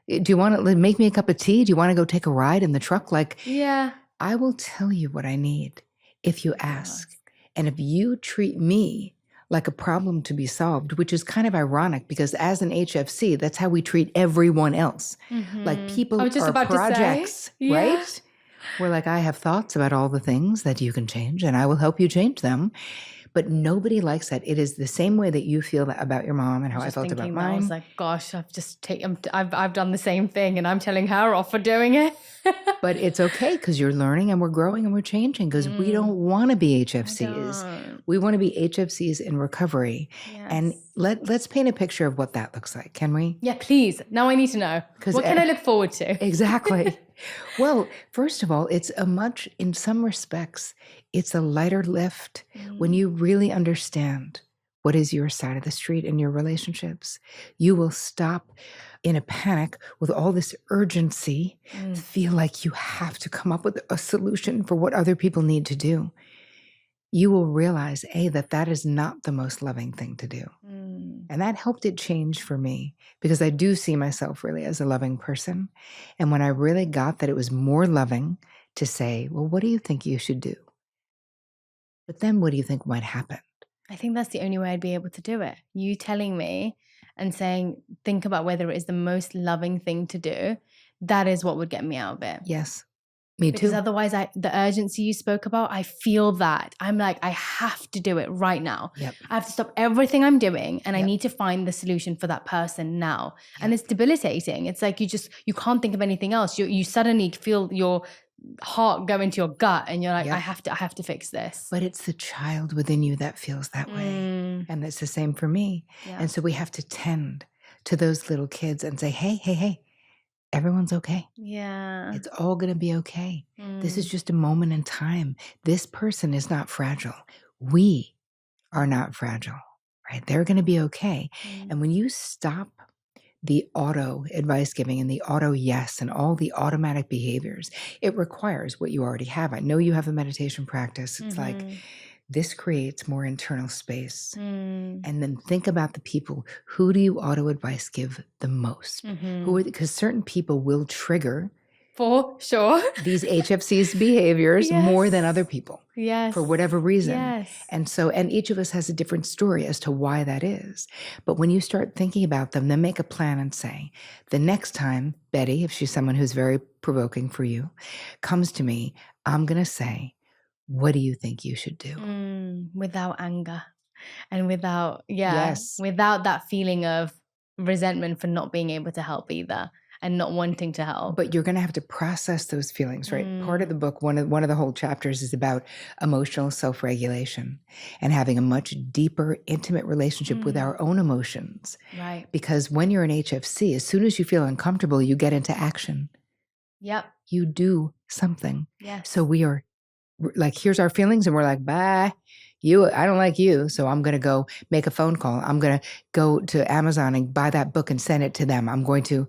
Do you want to make me a cup of tea? Do you want to go take a ride in the truck? Like, I will tell you what I need if you ask. And if you treat me like a problem to be solved, which is kind of ironic because as an HFC, that's how we treat everyone else. Like, people are projects, right? We're like, I have thoughts about all the things that you can change and I will help you change them. But nobody likes that. It is the same way that you feel about your mom and how I Just felt about thinking that, I mine. was like, gosh, I've done the same thing, and I'm telling her off for doing it. But it's okay because you're learning and we're growing and we're changing because we don't want to be HFCs. don't. We want to be HFCs in recovery. And Yes. let's paint a picture of what that looks like, can we? Yeah, please. Now I need to know. 'Cause What can I look forward to? Exactly. Well, first of all, in some respects, it's a lighter lift when you really understand what is your side of the street in your relationships. You will stop in a panic with all this urgency, feel like you have to come up with a solution for what other people need to do. You will realize, that is not the most loving thing to do. And that helped it change for me because I do see myself really as a loving person. And when I really got that it was more loving to say, well, what do you think you should do? But then what do you think might happen? I think that's the only way I'd be able to do it. You telling me and saying, think about whether it is the most loving thing to do. That is what would get me out of it. Yes, me too. Because otherwise, the urgency you spoke about, I feel that. I'm like, I have to do it right now. Yep. I have to stop everything I'm doing and I need to find the solution for that person now. Yep. And it's debilitating. It's like you can't think of anything else. You suddenly feel your heart go into your gut and you're like, Yep. I have to fix this. But it's the child within you that feels that way. And it's the same for me. Yeah. And so we have to tend to those little kids and say, hey, everyone's okay. Yeah. It's all going to be okay. This is just a moment in time. This person is not fragile. We are not fragile, right? They're going to be okay. And when you stop the auto advice giving and the auto yes and all the automatic behaviors, it requires what you already have. I know you have a meditation practice. It's like this creates more internal space. And then think about the people. Who do you auto advice give the most? Because certain people will trigger for sure these HFCs behaviors more than other people. Yes. For whatever reason. Yes. And each of us has a different story as to why that is. But when you start thinking about them, then make a plan and say, the next time Betty, if she's someone who's very provoking for you, comes to me, I'm going to say, what do you think you should do? Without anger and without that feeling of resentment for not being able to help either. And not wanting to help. But you're going to have to process those feelings, right? Part of the book, one of the whole chapters is about emotional self-regulation and having a much deeper, intimate relationship with our own emotions. Right. Because when you're an HFC, as soon as you feel uncomfortable, you get into action. Yep. You do something. Yes. So we are like, here's our feelings, and we're like, bye. I don't like you, so I'm going to go make a phone call. I'm going to go to Amazon and buy that book and send it to them. I'm going to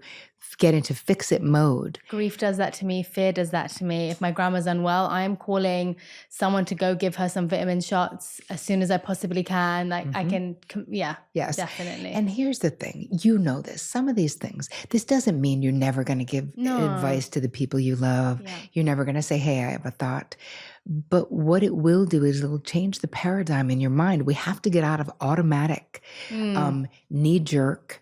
get into fix-it mode. Grief does that to me. Fear does that to me. If my grandma's unwell, I am calling someone to go give her some vitamin shots as soon as I possibly can. Like I can, Yes. Definitely. And here's the thing. You know this. Some of these things, this doesn't mean you're never going to give advice to the people you love. Yeah. You're never going to say, hey, I have a thought. But what it will do is it'll change the paradigm in your mind. We have to get out of automatic, knee-jerk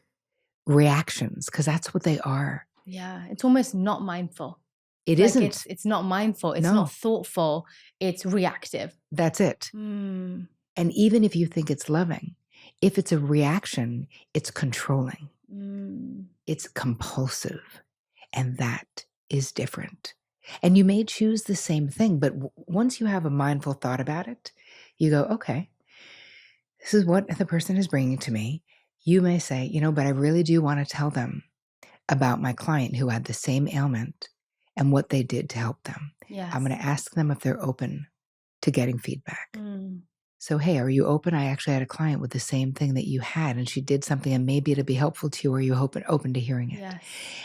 reactions, because that's what they are. Yeah, it's almost not mindful. It isn't. It's not mindful. It's not thoughtful. It's reactive. That's it. And even if you think it's loving, if it's a reaction, it's controlling. It's compulsive. And that is different. And you may choose the same thing, but once you have a mindful thought about it, you go, okay, this is what the person is bringing to me. You may say, but I really do want to tell them about my client who had the same ailment and what they did to help them. Yes. I'm going to ask them if they're open to getting feedback. So, hey, are you open? I actually had a client with the same thing that you had, and she did something, and maybe it'll be helpful to you. Are you open to hearing it? Yes.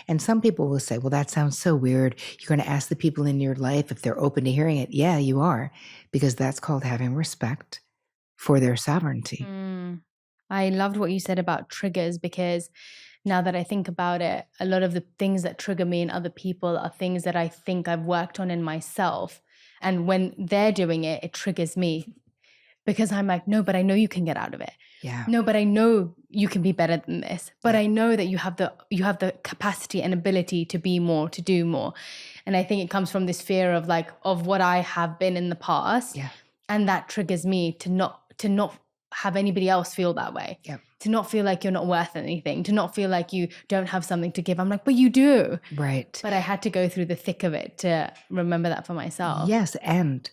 And some people will say, well, that sounds so weird. You're going to ask the people in your life if they're open to hearing it. Yeah, you are, because that's called having respect for their sovereignty. I loved what you said about triggers, because now that I think about it, a lot of the things that trigger me in other people are things that I think I've worked on in myself. And when they're doing it, it triggers me. Because I'm like, no, but I know you can get out of it. Yeah. No, but I know you can be better than this. But I know that you have the capacity and ability to be more, to do more. And I think it comes from this fear of what I have been in the past. Yeah. And that triggers me to not to not have anybody else feel that way. Yep. To not feel like you're not worth anything, to not feel like you don't have something to give. I'm like, but you do. Right. But I had to go through the thick of it to remember that for myself. Yes. And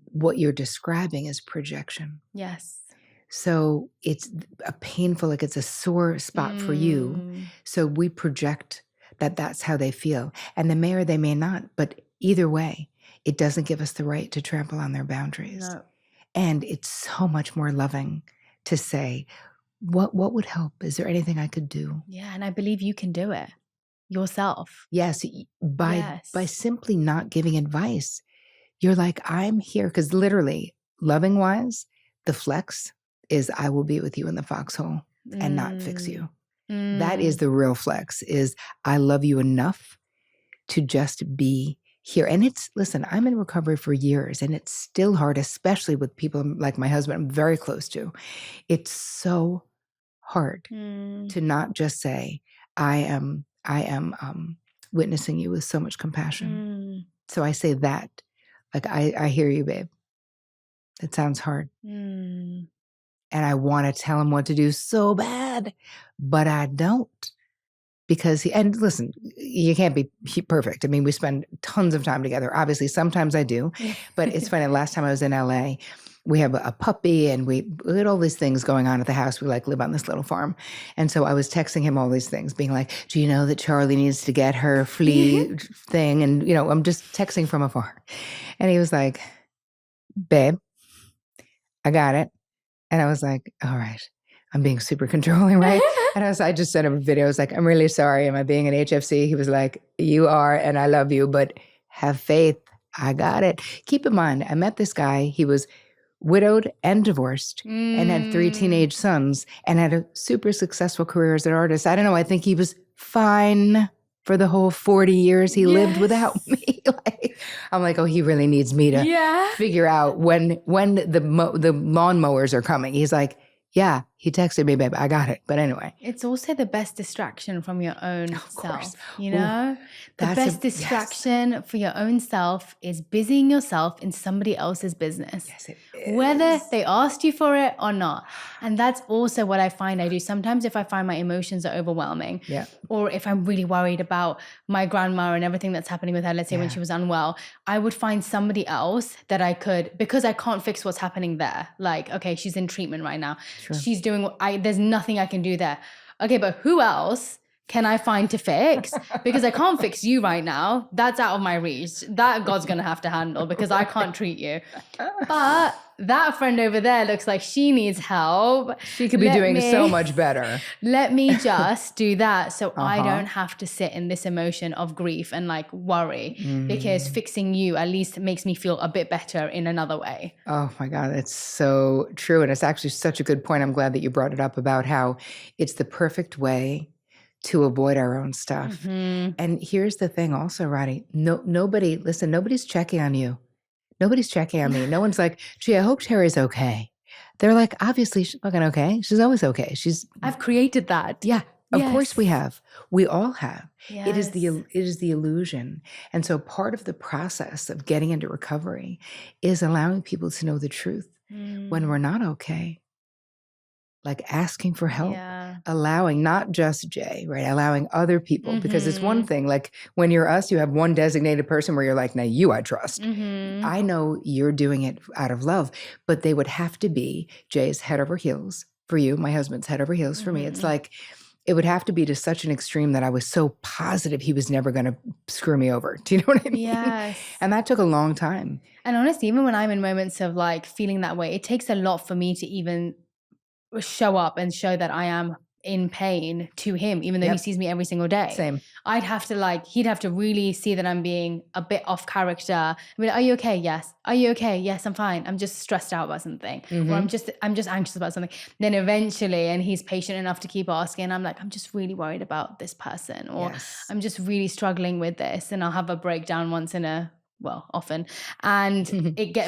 what you're describing is projection. Yes. So it's a painful, like it's a sore spot for you. So we project that that's how they feel. And they may or they may not. But either way, it doesn't give us the right to trample on their boundaries. No. And it's so much more loving to say, what would help? Is there anything I could do? Yeah. And I believe you can do it yourself. Yes. By simply not giving advice, you're like, I'm here. Because literally, loving wise, the flex is I will be with you in the foxhole and not fix you. That is the real flex, is I love you enough to just be here. And it's, listen, I'm in recovery for years and it's still hard, especially with people like my husband I'm very close to. It's so hard to not just say, I am witnessing you with so much compassion. So I say that, like, I hear you, babe. It sounds hard. And I want to tell him what to do so bad, but I don't. Because and listen, you can't be perfect. I mean, we spend tons of time together. Obviously, sometimes I do. But it's funny, last time I was in LA, we have a puppy and we had all these things going on at the house. We live on this little farm. And so I was texting him all these things, being like, do you know that Charlie needs to get her flea thing? And, I'm just texting from afar. And he was like, babe, I got it. And I was like, all right, I'm being super controlling, right? And I just sent him a video. I was like, I'm really sorry. Am I being an HFC? He was like, you are, and I love you, but have faith. I got it. Keep in mind, I met this guy. He was widowed and divorced and had 3 teenage sons and had a super successful career as an artist. I don't know. I think he was fine for the whole 40 years he lived without me. I'm like, oh, he really needs me to figure out when the lawnmowers are coming. He's like, yeah, he texted me, babe, I got it. But anyway. It's also the best distraction from your own self, you know? The best distraction for your own self is busying yourself in somebody else's business. Yes, it is. Whether they asked you for it or not. And that's also what I find I do. Sometimes if I find my emotions are overwhelming, or if I'm really worried about my grandma and everything that's happening with her, let's say when she was unwell, I would find somebody else that I could, because I can't fix what's happening there. Like, okay, she's in treatment right now. Sure. She's doing, there's nothing I can do there. Okay, but who else can I find to fix? Because I can't fix you right now. That's out of my reach. That God's going to have to handle because I can't treat you. But that friend over there looks like she needs help. She could be doing so much better. Let me just do that so I don't have to sit in this emotion of grief and worry, because fixing you at least makes me feel a bit better in another way. Oh my God, that's so true. And it's actually such a good point. I'm glad that you brought it up about how it's the perfect way to avoid our own stuff. And here's the thing also, Radhi, nobody's checking on you. Nobody's checking on me. No one's like, gee, I hope Terry's okay. They're like, obviously she's fucking okay. She's always okay. I've created that. Yeah, of course we have. We all have. Yes. It is the illusion. And so part of the process of getting into recovery is allowing people to know the truth when we're not okay. Like asking for help, allowing not just Jay, right? Allowing other people, because it's one thing, like when you're us, you have one designated person where you're like, now you I trust. I know you're doing it out of love, but they would have to be Jay's head over heels for you, my husband's head over heels for me. It's like, it would have to be to such an extreme that I was so positive he was never going to screw me over. Do you know what I mean? Yes. And that took a long time. And honestly, even when I'm in moments of feeling that way, it takes a lot for me to even show up and show that I am in pain to him, even though he sees me every single day. Same. I'd have to he'd have to really see that I'm being a bit off character. I mean, are you okay? Yes. Are you okay? Yes, I'm fine. I'm just stressed out about something. Or I'm just anxious about something. Then eventually, and he's patient enough to keep asking, I'm like, I'm just really worried about this person, or I'm just really struggling with this. And I'll have a breakdown often. And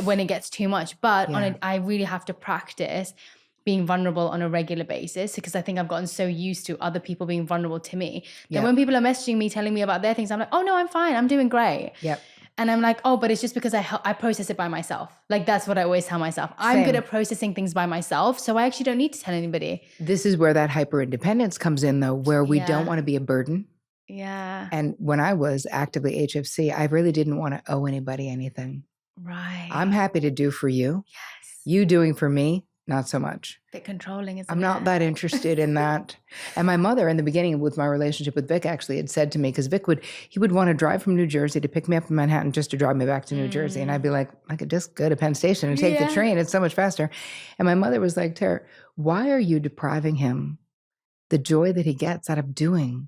when it gets too much, but I really have to practice being vulnerable on a regular basis, because I think I've gotten so used to other people being vulnerable to me that when people are messaging me, telling me about their things, I'm like, oh no, I'm fine. I'm doing great. Yep. And I'm like, oh, but it's just because I process it by myself. Like, that's what I always tell myself. I'm good at processing things by myself, so I actually don't need to tell anybody. This is where that hyper independence comes in, though, where we don't want to be a burden. Yeah. And when I was actively HFC, I really didn't want to owe anybody anything. Right. I'm happy to do for you. Yes. You doing for me, not so much. Bit controlling, isn't it? I'm not that interested in that. And my mother, in the beginning with my relationship with Vic, actually had said to me, because Vic would want to drive from New Jersey to pick me up in Manhattan just to drive me back to New Jersey. And I'd be like, I could just go to Penn Station and take the train. It's so much faster. And my mother was like, Terri, why are you depriving him the joy that he gets out of doing?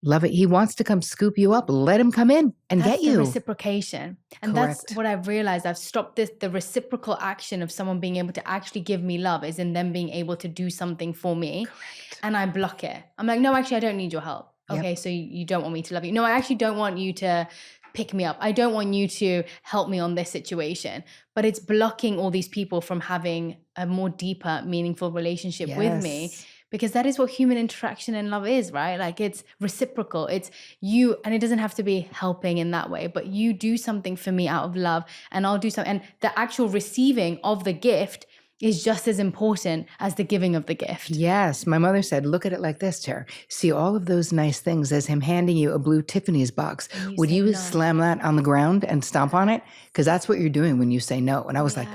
Love it. He wants to come scoop you up. Let him come in and get you. That's the reciprocation. And that's what I've realized. I've stopped the reciprocal action of someone being able to actually give me love is in them being able to do something for me. Correct. And I block it. I'm like, no, actually, I don't need your help. Okay, so you don't want me to love you. No, I actually don't want you to pick me up. I don't want you to help me on this situation. But it's blocking all these people from having a more deeper, meaningful relationship with me. Because that is what human interaction and love is, right? Like, it's reciprocal. It's you, and it doesn't have to be helping in that way, but you do something for me out of love and I'll do something. And the actual receiving of the gift is just as important as the giving of the gift. Yes. My mother said, look at it like this, Terri. See all of those nice things as him handing you a blue Tiffany's box. Would you slam that on the ground and stomp on it? Because that's what you're doing when you say no. And I was like,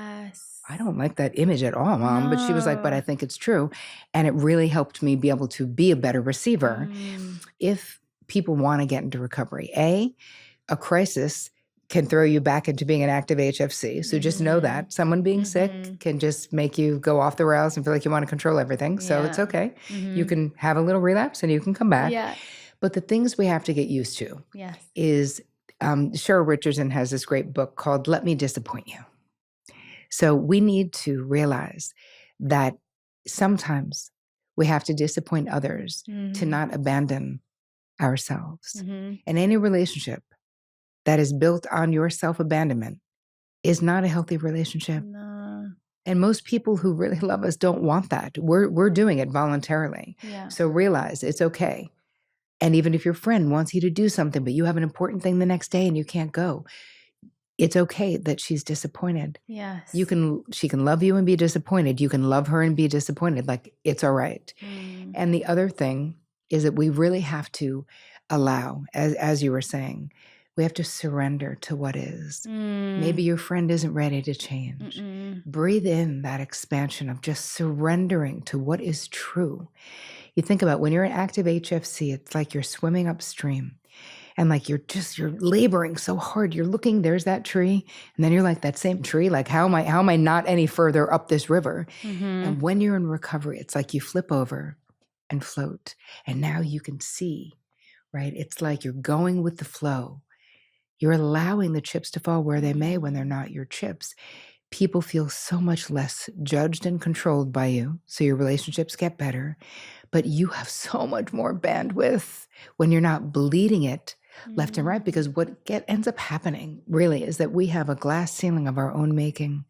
I don't like that image at all, Mom. No. But she was like, but I think it's true. And it really helped me be able to be a better receiver. If people want to get into recovery, a crisis can throw you back into being an active HFC. So just know that someone being sick can just make you go off the rails and feel like you want to control everything. So it's okay. You can have a little relapse and you can come back. But the things we have to get used to is Cheryl Richardson has this great book called Let Me Disappoint You. So we need to realize that sometimes we have to disappoint others to not abandon ourselves. And any relationship that is built on your self-abandonment is not a healthy relationship. No. And most people who really love us don't want that. We're doing it voluntarily. So realize it's okay. And even if your friend wants you to do something, but you have an important thing the next day and you can't go, it's okay that she's disappointed. Yes. She can love you and be disappointed. You can love her and be disappointed. Like, it's all right. And the other thing is that we really have to allow, as you were saying, we have to surrender to what is. Maybe your friend isn't ready to change. Breathe in that expansion of just surrendering to what is true. You think about when you're an active HFC, it's like you're swimming upstream. And like you're laboring so hard. You're looking, there's that tree. And then you're like, that same tree, like how am I not any further up this river? And when you're in recovery, it's like you flip over and float. And now you can see, right? It's like you're going with the flow. You're allowing the chips to fall where they may when they're not your chips. People feel so much less judged and controlled by you. So your relationships get better. But you have so much more bandwidth when you're not bleeding it left and right, because what ends up happening really is that we have a glass ceiling of our own making.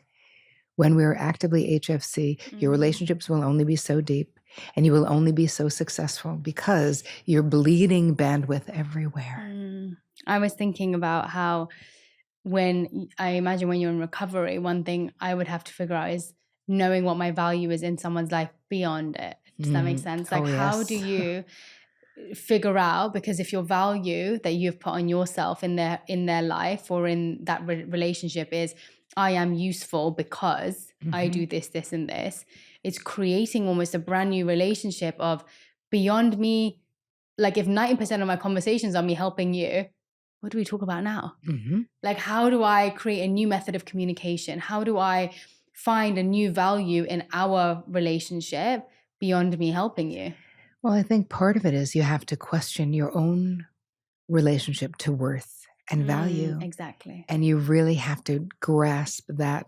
When we're actively HFC, your relationships will only be so deep and you will only be so successful because you're bleeding bandwidth everywhere. I was thinking about how I imagine when you're in recovery, one thing I would have to figure out is knowing what my value is in someone's life beyond it. Does that make sense? Like, how do you figure out, because if your value that you've put on yourself in their life or in that relationship is I am useful because I do this, this, and this, it's creating almost a brand new relationship of beyond me. Like, if 90% of my conversations are me helping you, what do we talk about now? Like, how do I create a new method of communication? How do I find a new value in our relationship beyond me helping you? Well, I think part of it is you have to question your own relationship to worth and value. Exactly. And you really have to grasp that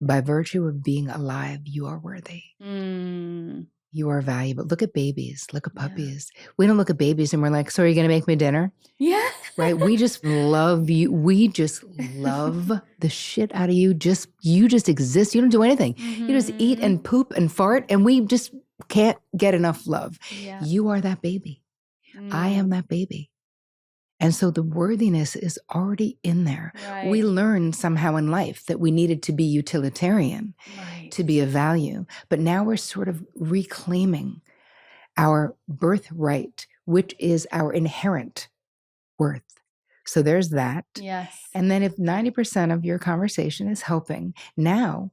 by virtue of being alive, you are worthy. You are valuable. Look at babies. Look at puppies. We don't look at babies and we're like, so are you going to make me dinner? Yeah. Right? We just love you. We just love the shit out of you. You just exist. You don't do anything. You just eat and poop and fart, and we just can't get enough love. You are that baby. I am that baby. And so the worthiness is already in there. Right. We learned somehow in life that we needed to be utilitarian, Right. to be of value. But now we're sort of reclaiming our birthright, which is our inherent worth. So there's that. Yes. And then if 90% of your conversation is helping, now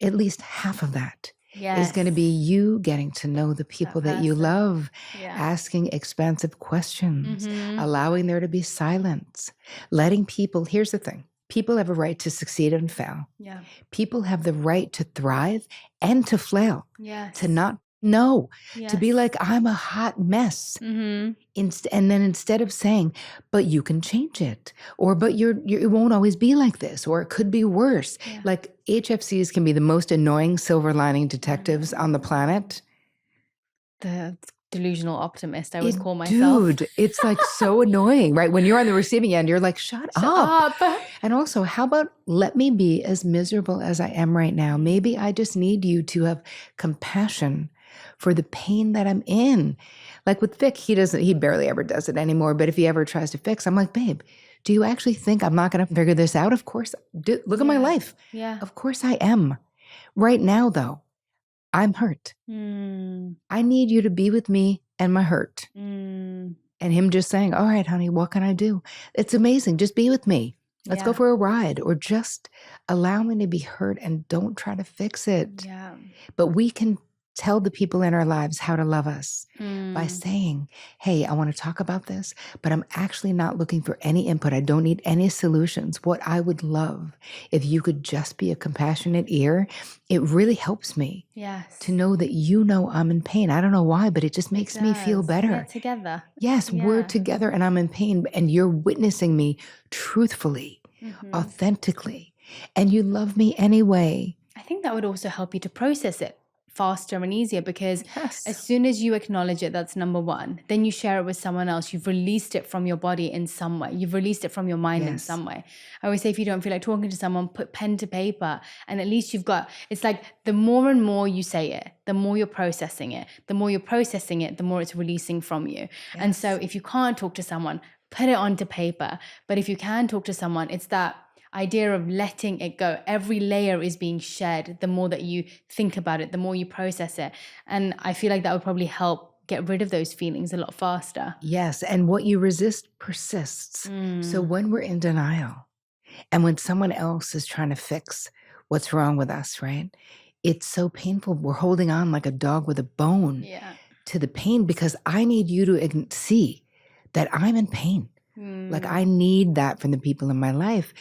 at least half of that is going to be you getting to know the people that you love, asking expansive questions, allowing there to be silence, letting people, here's the thing, people have a right to succeed and fail. Yeah. People have the right to thrive and to flail, Yes. to not know, Yes. to be like, I'm a hot mess. And then instead of saying, but you can change it, or but it won't always be like this, or it could be worse. Yeah. Like HFCs can be the most annoying silver lining detectives on the planet. The delusional optimist, I always call myself. Dude, it's like so annoying, right? When you're on the receiving end, you're like, shut up. And also, how about let me be as miserable as I am right now? Maybe I just need you to have compassion for the pain that I'm in. Like with Vic, he barely ever does it anymore. But if he ever tries to fix, I'm like, babe, do you actually think I'm not going to figure this out? Of course. Look at my life. Yeah. Of course I am. Right now, though, I'm hurt. I need you to be with me and my hurt. And him just saying, all right, honey, what can I do? It's amazing. Just be with me. Let's go for a ride, or just allow me to be hurt and don't try to fix it. Yeah. But we can tell the people in our lives how to love us by saying, hey, I want to talk about this, but I'm actually not looking for any input. I don't need any solutions. What I would love if you could just be a compassionate ear. It really helps me to know that you know I'm in pain. I don't know why, but it just makes me feel better. Yeah, together. Yes, we're together and I'm in pain, and you're witnessing me truthfully, authentically, and you love me anyway. I think that would also help you to process it faster and easier, because as soon as you acknowledge it, that's number one, then you share it with someone else. You've released it from your body in some way. You've released it from your mind in some way. I always say, if you don't feel like talking to someone, put pen to paper, and at least you've got, it's like the more and more you say it, the more you're processing it. The more you're processing it, the more it's releasing from you. And so if you can't talk to someone, put it onto paper. But if you can talk to someone, it's that idea of letting it go. Every layer is being shed. The more that you think about it, the more you process it. And I feel like that would probably help get rid of those feelings a lot faster. Yes. And what you resist persists. So when we're in denial and when someone else is trying to fix what's wrong with us, right? It's so painful. We're holding on like a dog with a bone to the pain, because I need you to see that I'm in pain. Like I need that from the people in my life.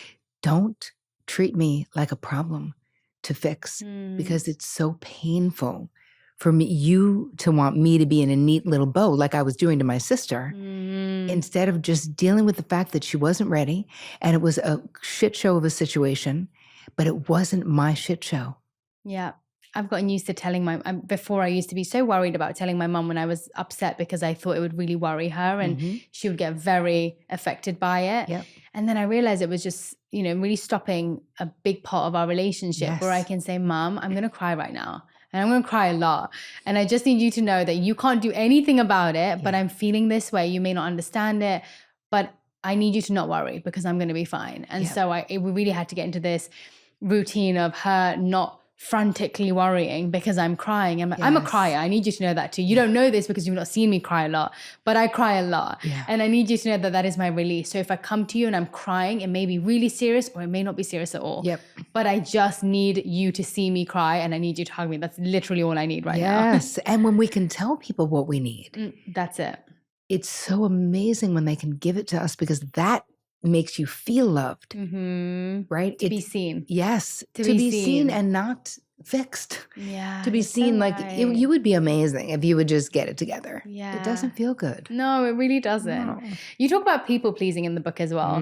Don't treat me like a problem to fix, because it's so painful for you to want me to be in a neat little bow like I was doing to my sister, instead of just dealing with the fact that she wasn't ready and it was a shit show of a situation, but it wasn't my shit show. Yeah. I've gotten used to telling before I used to be so worried about telling my mum when I was upset, because I thought it would really worry her and she would get very affected by it. Yep. And then I realized it was just, really stopping a big part of our relationship where I can say, Mum, I'm going to cry right now. And I'm going to cry a lot. And I just need you to know that you can't do anything about it, but I'm feeling this way. You may not understand it, but I need you to not worry, because I'm going to be fine. And so we really had to get into this routine of her not frantically worrying because I'm crying. I'm a crier. I need you to know that too. You don't know this because you've not seen me cry a lot, but I cry a lot. And I need you to know that that is my release. So if I come to you and I'm crying, it may be really serious or it may not be serious at all. But I just need you to see me cry and I need you to hug me. That's literally all I need right now. Yes. And when we can tell people what we need. That's it. It's so amazing when they can give it to us, because that makes you feel loved, right? To be seen. Yes. To be seen and not fixed. Yeah. To be seen, like you would be amazing if you would just get it together. Yeah. It doesn't feel good. No, it really doesn't. No. You talk about people pleasing in the book as well.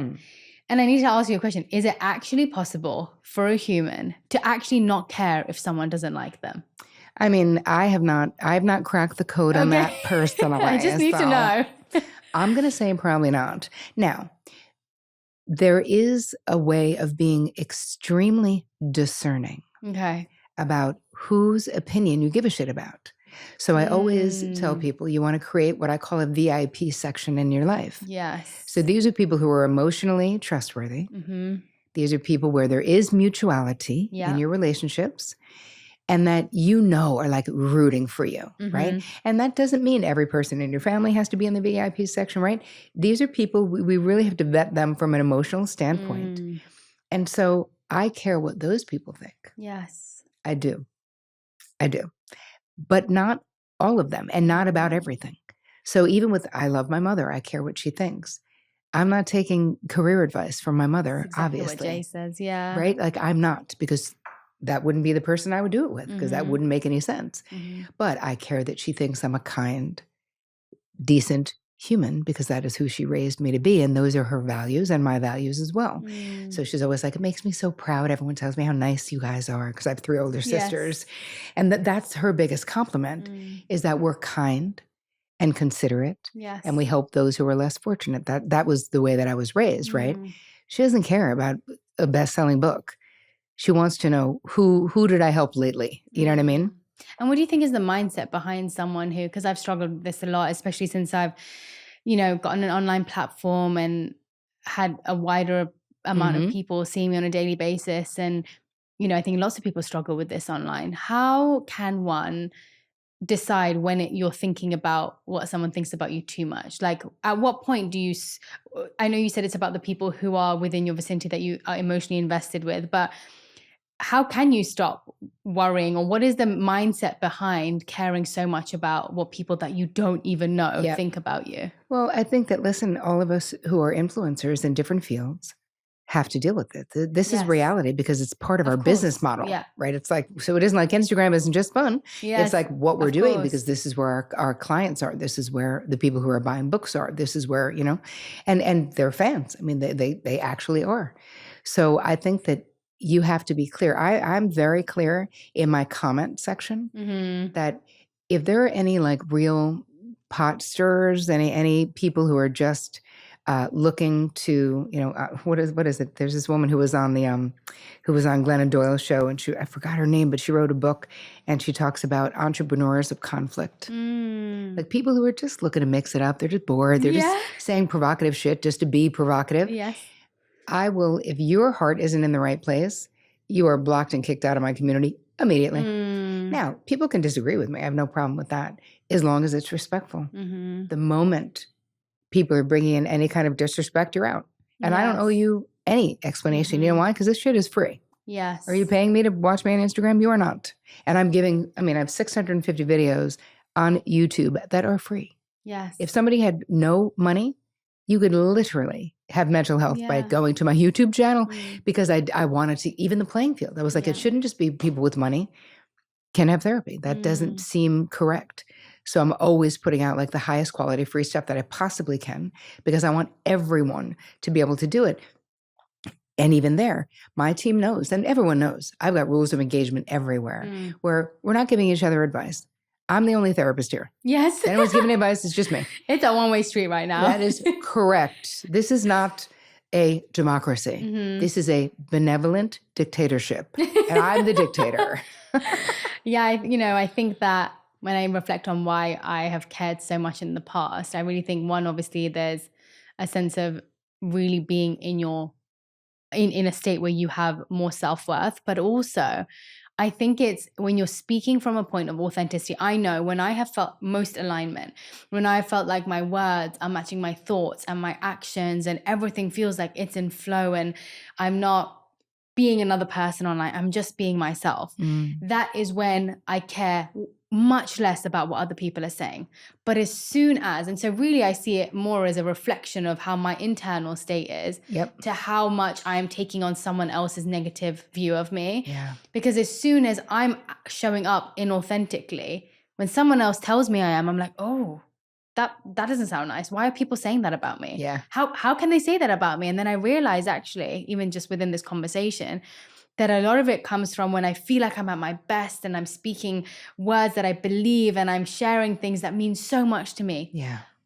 And I need to ask you a question. Is it actually possible for a human to actually not care if someone doesn't like them? I mean, I have not cracked the code on that personally. I just need to know. I'm going to say probably not. Now, there is a way of being extremely discerning about whose opinion you give a shit about. So I always tell people you want to create what I call a VIP section in your life. Yes. So these are people who are emotionally trustworthy. Mm-hmm. These are people where there is mutuality in your relationships and that are like rooting for you, right? And that doesn't mean every person in your family has to be in the VIP section, right? These are people, we really have to vet them from an emotional standpoint. And so I care what those people think. Yes. I do. But not all of them and not about everything. So even with I love my mother, I care what she thinks. I'm not taking career advice from my mother, That's exactly obviously. what Jay says, yeah. Right? Like I'm not, because that wouldn't be the person I would do it with, because that wouldn't make any sense. But I care that she thinks I'm a kind, decent human, because that is who she raised me to be. And those are her values and my values as well. So she's always like, it makes me so proud. Everyone tells me how nice you guys are, because I have 3 older sisters. And that's her biggest compliment is that we're kind and considerate. Yes. And we help those who are less fortunate. That was the way that I was raised, right? She doesn't care about a best-selling book. She wants to know who did I help lately? You know what I mean? And what do you think is the mindset behind someone who, because I've struggled with this a lot, especially since I've, gotten an online platform and had a wider amount of people seeing me on a daily basis. And, I think lots of people struggle with this online. How can one decide when you're thinking about what someone thinks about you too much? Like, at what point do you, I know you said it's about the people who are within your vicinity that you are emotionally invested with, but how can you stop worrying, or what is the mindset behind caring so much about what people that you don't even know think about you? Well, I think that, listen, all of us who are influencers in different fields have to deal with it. This is reality, because it's part of our business model, right? It's like, so it isn't like Instagram isn't just fun. It's like what we're doing, because this is where our clients are. This is where the people who are buying books are. This is where, and they're fans. I mean, they actually are. So I think that you have to be clear. I'm very clear in my comment section that if there are any like real pot stirrers, any people who are just looking to, what is it? There's this woman who was on Glennon Doyle's show, and I forgot her name, but she wrote a book, and she talks about entrepreneurs of conflict. Like people who are just looking to mix it up. They're just bored. They're just saying provocative shit just to be provocative. Yes. I will, if your heart isn't in the right place, you are blocked and kicked out of my community immediately. Now, people can disagree with me. I have no problem with that, as long as it's respectful. The moment people are bringing in any kind of disrespect, you're out. And I don't owe you any explanation. You know why? Because this shit is free. Yes. Are you paying me to watch me on Instagram? You are not. And I have 650 videos on YouTube that are free. Yes. If somebody had no money, you could literally have mental health by going to my YouTube channel, because I wanted to even the playing field. I was like, it shouldn't just be people with money can have therapy. That doesn't seem correct. So I'm always putting out like the highest quality free stuff that I possibly can, because I want everyone to be able to do it. And even there, my team knows, and everyone knows, I've got rules of engagement everywhere where we're not giving each other advice. I'm the only therapist here. Yes. If anyone's giving advice, it's just me. It's a one-way street right now. That is correct. This is not a democracy. This is a benevolent dictatorship. And I'm the dictator. I think that when I reflect on why I have cared so much in the past, I really think, one, obviously there's a sense of really being in a state where you have more self-worth, but also I think it's when you're speaking from a point of authenticity. I know when I have felt most alignment, when I felt like my words are matching my thoughts and my actions, and everything feels like it's in flow, and I'm not being another person online, I'm just being myself. That is when I care much less about what other people are saying. But as soon as, and so really I see it more as a reflection of how my internal state is to how much I am taking on someone else's negative view of me. Because as soon as I'm showing up inauthentically, when someone else tells me I am, I'm like, oh, that doesn't sound nice. Why are people saying that about me? How can they say that about me? And then I realize, actually, even just within this conversation, that a lot of it comes from when I feel like I'm at my best and I'm speaking words that I believe and I'm sharing things that mean so much to me.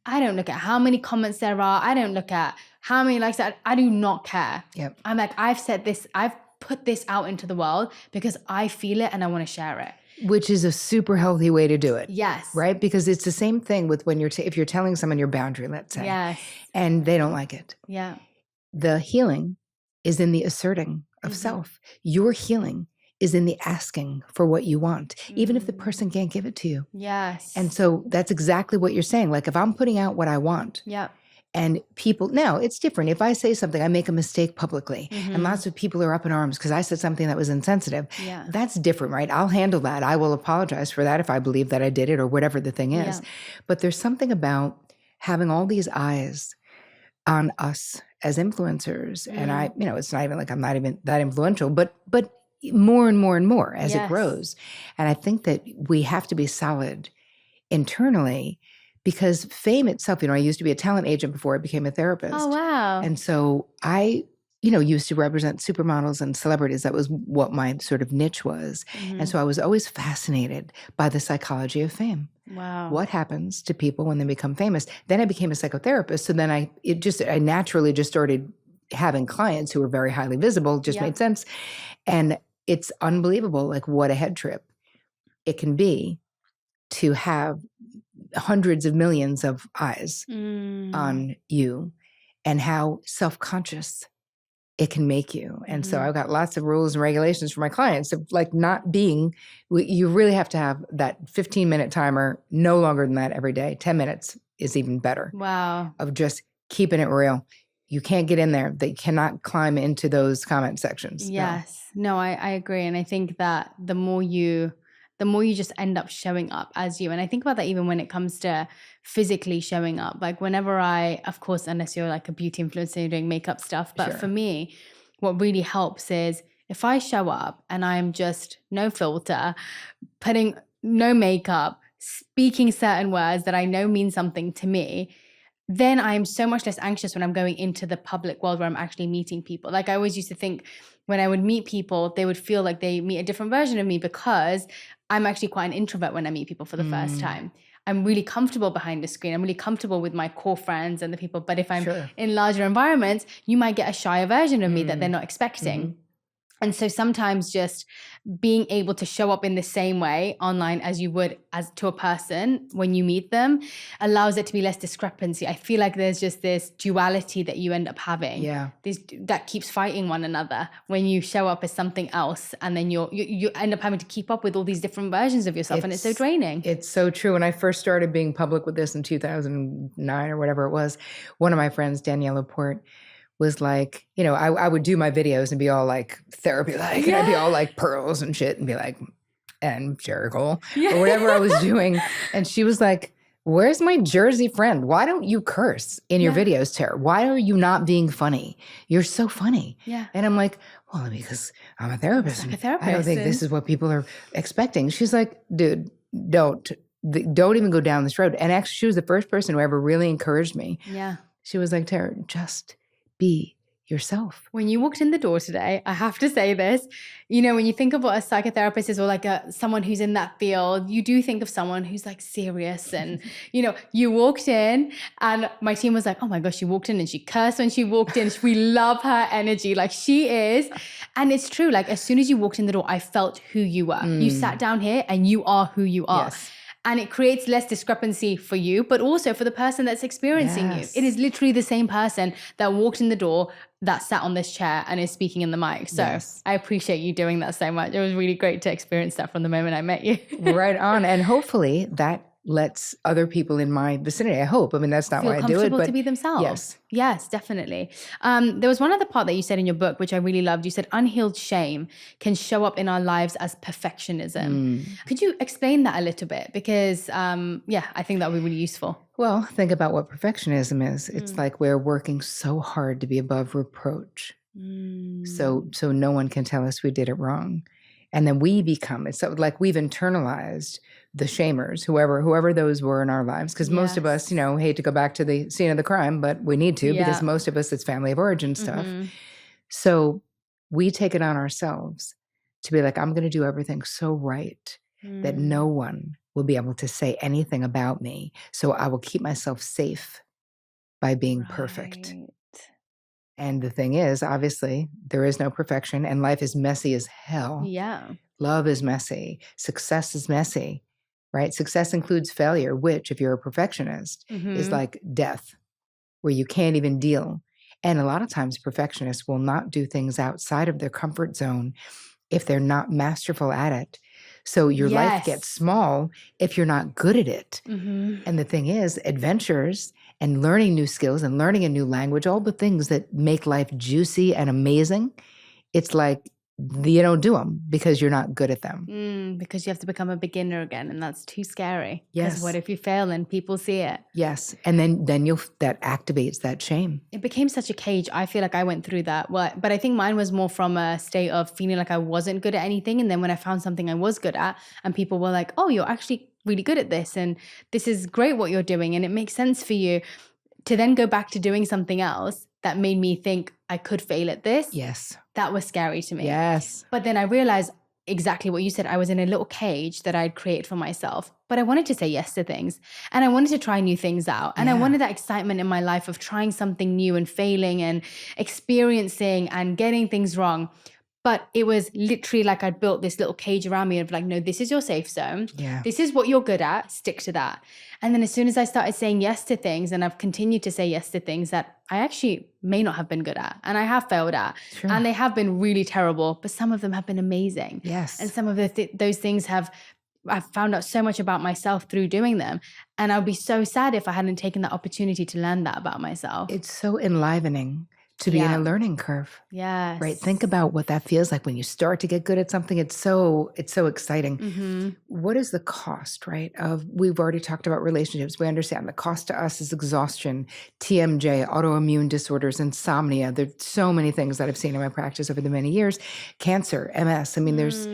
I don't look at how many comments there are. I don't look at how many likes. I do not care. I'm like, I've put this out into the world because I feel it and I want to share it. Which is a super healthy way to do it. Yes. Right? Because it's the same thing with when if you're telling someone your boundary, let's say, Yes. and they don't like it. Yeah. The healing is in the asserting of self. Your healing is in the asking for what you want, even if the person can't give it to you. Yes. And so that's exactly what you're saying. Like if I'm putting out what I want, yeah. and people, now it's different. If I say something, I make a mistake publicly, and lots of people are up in arms because I said something that was insensitive. Yeah. That's different, right? I'll handle that. I will apologize for that if I believe that I did it or whatever the thing is. Yeah. But there's something about having all these eyes on us as influencers. And I, it's not even like I'm not even that influential, but more and more and more as it grows. And I think that we have to be solid internally, because fame itself, I used to be a talent agent before I became a therapist. Oh, wow. And so I, used to represent supermodels and celebrities. That was what my sort of niche was. And so I was always fascinated by the psychology of fame. Wow. What happens to people when they become famous? Then I became a psychotherapist. So then I naturally just started having clients who were very highly visible, just made sense. And it's unbelievable, like what a head trip it can be to have hundreds of millions of eyes on you, and how self-conscious it can make you. And so I've got lots of rules and regulations for my clients of like not being, you really have to have that 15-minute timer, no longer than that every day. 10 minutes is even better. Wow. Of just keeping it real. You can't get in there. They cannot climb into those comment sections. Yes. No, I agree. And I think that the more you just end up showing up as you. And I think about that even when it comes to physically showing up. Like whenever of course, unless you're like a beauty influencer, you're doing makeup stuff. But for me, what really helps is if I show up and I'm just no filter, putting no makeup, speaking certain words that I know mean something to me, then I'm so much less anxious when I'm going into the public world where I'm actually meeting people. Like I always used to think when I would meet people, they would feel like they meet a different version of me because I'm actually quite an introvert when I meet people for the first time. I'm really comfortable behind the screen. I'm really comfortable with my core friends and the people. But if I'm in larger environments, you might get a shyer version of me that they're not expecting. And so sometimes just being able to show up in the same way online as you would as to a person when you meet them allows it to be less discrepancy. I feel like there's just this duality that you end up having. Yeah. That keeps fighting one another when you show up as something else, and then you end up having to keep up with all these different versions of yourself, and it's so draining. It's so true. When I first started being public with this in 2009 or whatever it was, one of my friends, Danielle Laporte, was like, I would do my videos and be all like therapy-like, and I'd be all like pearls and shit and be like, and Terri Cole or whatever I was doing. And she was like, where's my Jersey friend? Why don't you curse in your videos, Terri? Why are you not being funny? You're so funny. Yeah. And I'm like, well, because I'm a therapist. Like a therapist. I don't think this is what people are expecting. She's like, dude, don't even go down this road. And actually, she was the first person who ever really encouraged me. Yeah. She was like, Terri, just be yourself. When you walked in the door today, I have to say this, when you think of what a psychotherapist is, or like someone who's in that field, you do think of someone who's like serious. And, you walked in and my team was like, oh my gosh, she walked in and she cursed when she walked in. We love her energy. Like she is. And it's true. Like as soon as you walked in the door, I felt who you were. You sat down here and you are who you are. Yes. And it creates less discrepancy for you, but also for the person that's experiencing you. It is literally the same person that walked in the door, that sat on this chair and is speaking in the mic. So I appreciate you doing that so much. It was really great to experience that from the moment I met you. Right on. And hopefully that lets other people in my vicinity, I hope. I mean, that's not why I do it. Feel comfortable to be themselves. Yes, definitely. There was one other part that you said in your book, which I really loved. You said unhealed shame can show up in our lives as perfectionism. Could you explain that a little bit? Because, I think that would be really useful. Well, think about what perfectionism is. It's like we're working so hard to be above reproach. So no one can tell us we did it wrong. And then we become, it's so like we've internalized the shamers, whoever those were in our lives. Because most of us, hate to go back to the scene of the crime, but we need to, because most of us, it's family of origin stuff. So we take it on ourselves to be like, I'm going to do everything so right that no one will be able to say anything about me. So I will keep myself safe by being perfect. And the thing is, obviously, there is no perfection and life is messy as hell. Yeah. Love is messy. Success is messy, right? Success includes failure, which, if you're a perfectionist, is like death, where you can't even deal. And a lot of times perfectionists will not do things outside of their comfort zone if they're not masterful at it. So your life gets small if you're not good at it. And the thing is, adventures and learning new skills and learning a new language, all the things that make life juicy and amazing, it's like you don't do them because you're not good at them. Because you have to become a beginner again, and that's too scary. Yes. Because what if you fail and people see it? Yes. And then that activates that shame. It became such a cage. I feel like I went through that. Well, but I think mine was more from a state of feeling like I wasn't good at anything. And then when I found something I was good at, and people were like, oh, you're actually really good at this, and this is great what you're doing, and it makes sense for you, to then go back to doing something else that made me think I could fail at this. Yes. That was scary to me. Yes. But then I realized exactly what you said. I was in a little cage that I'd created for myself, but I wanted to say yes to things, and I wanted to try new things out. And I wanted that excitement in my life of trying something new and failing and experiencing and getting things wrong. But it was literally like I'd built this little cage around me of like, no, this is your safe zone. Yeah. This is what you're good at. Stick to that. And then as soon as I started saying yes to things, and I've continued to say yes to things that I actually may not have been good at, and I have failed at, Sure. and they have been really terrible, but some of them have been amazing. Yes. And some of those things I've found out so much about myself through doing them. And I'd be so sad if I hadn't taken that opportunity to learn that about myself. It's so enlivening to be in a learning curve. Yes. Right. Think about what that feels like when you start to get good at something. It's so exciting. What is the cost, right? We've already talked about relationships. We understand the cost to us is exhaustion, TMJ, autoimmune disorders, insomnia. There's so many things that I've seen in my practice over the many years. Cancer, MS. I mean, there's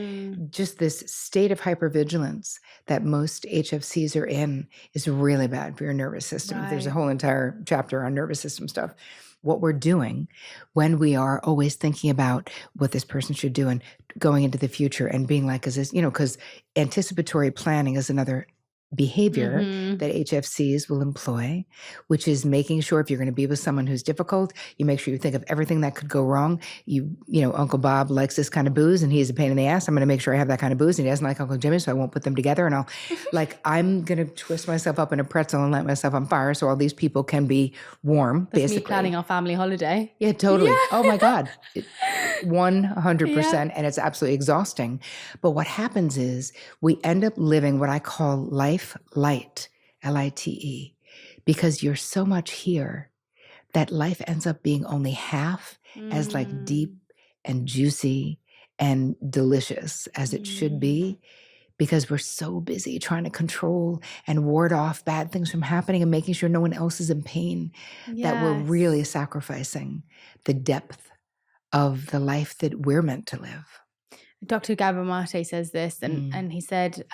just this state of hypervigilance that most HFCs are in is really bad for your nervous system. Right. There's a whole entire chapter on nervous system stuff. What we're doing when we are always thinking about what this person should do and going into the future and being like, is this, because anticipatory planning is another behavior that HFCs will employ, which is making sure if you're going to be with someone who's difficult, you make sure you think of everything that could go wrong. Uncle Bob likes this kind of booze and he's a pain in the ass. I'm going to make sure I have that kind of booze, and he doesn't like Uncle Jimmy, so I won't put them together. And I'm going to twist myself up in a pretzel and light myself on fire so all these people can be warm. That's basically me planning our family holiday. Yeah, totally. Yeah. Oh my God. 100%. And it's absolutely exhausting. But what happens is we end up living what I call life light, LITE, because you're so much here that life ends up being only half as like deep and juicy and delicious as it should be, because we're so busy trying to control and ward off bad things from happening and making sure no one else is in pain, that we're really sacrificing the depth of the life that we're meant to live. Dr. Gabor Mate says this, and he said,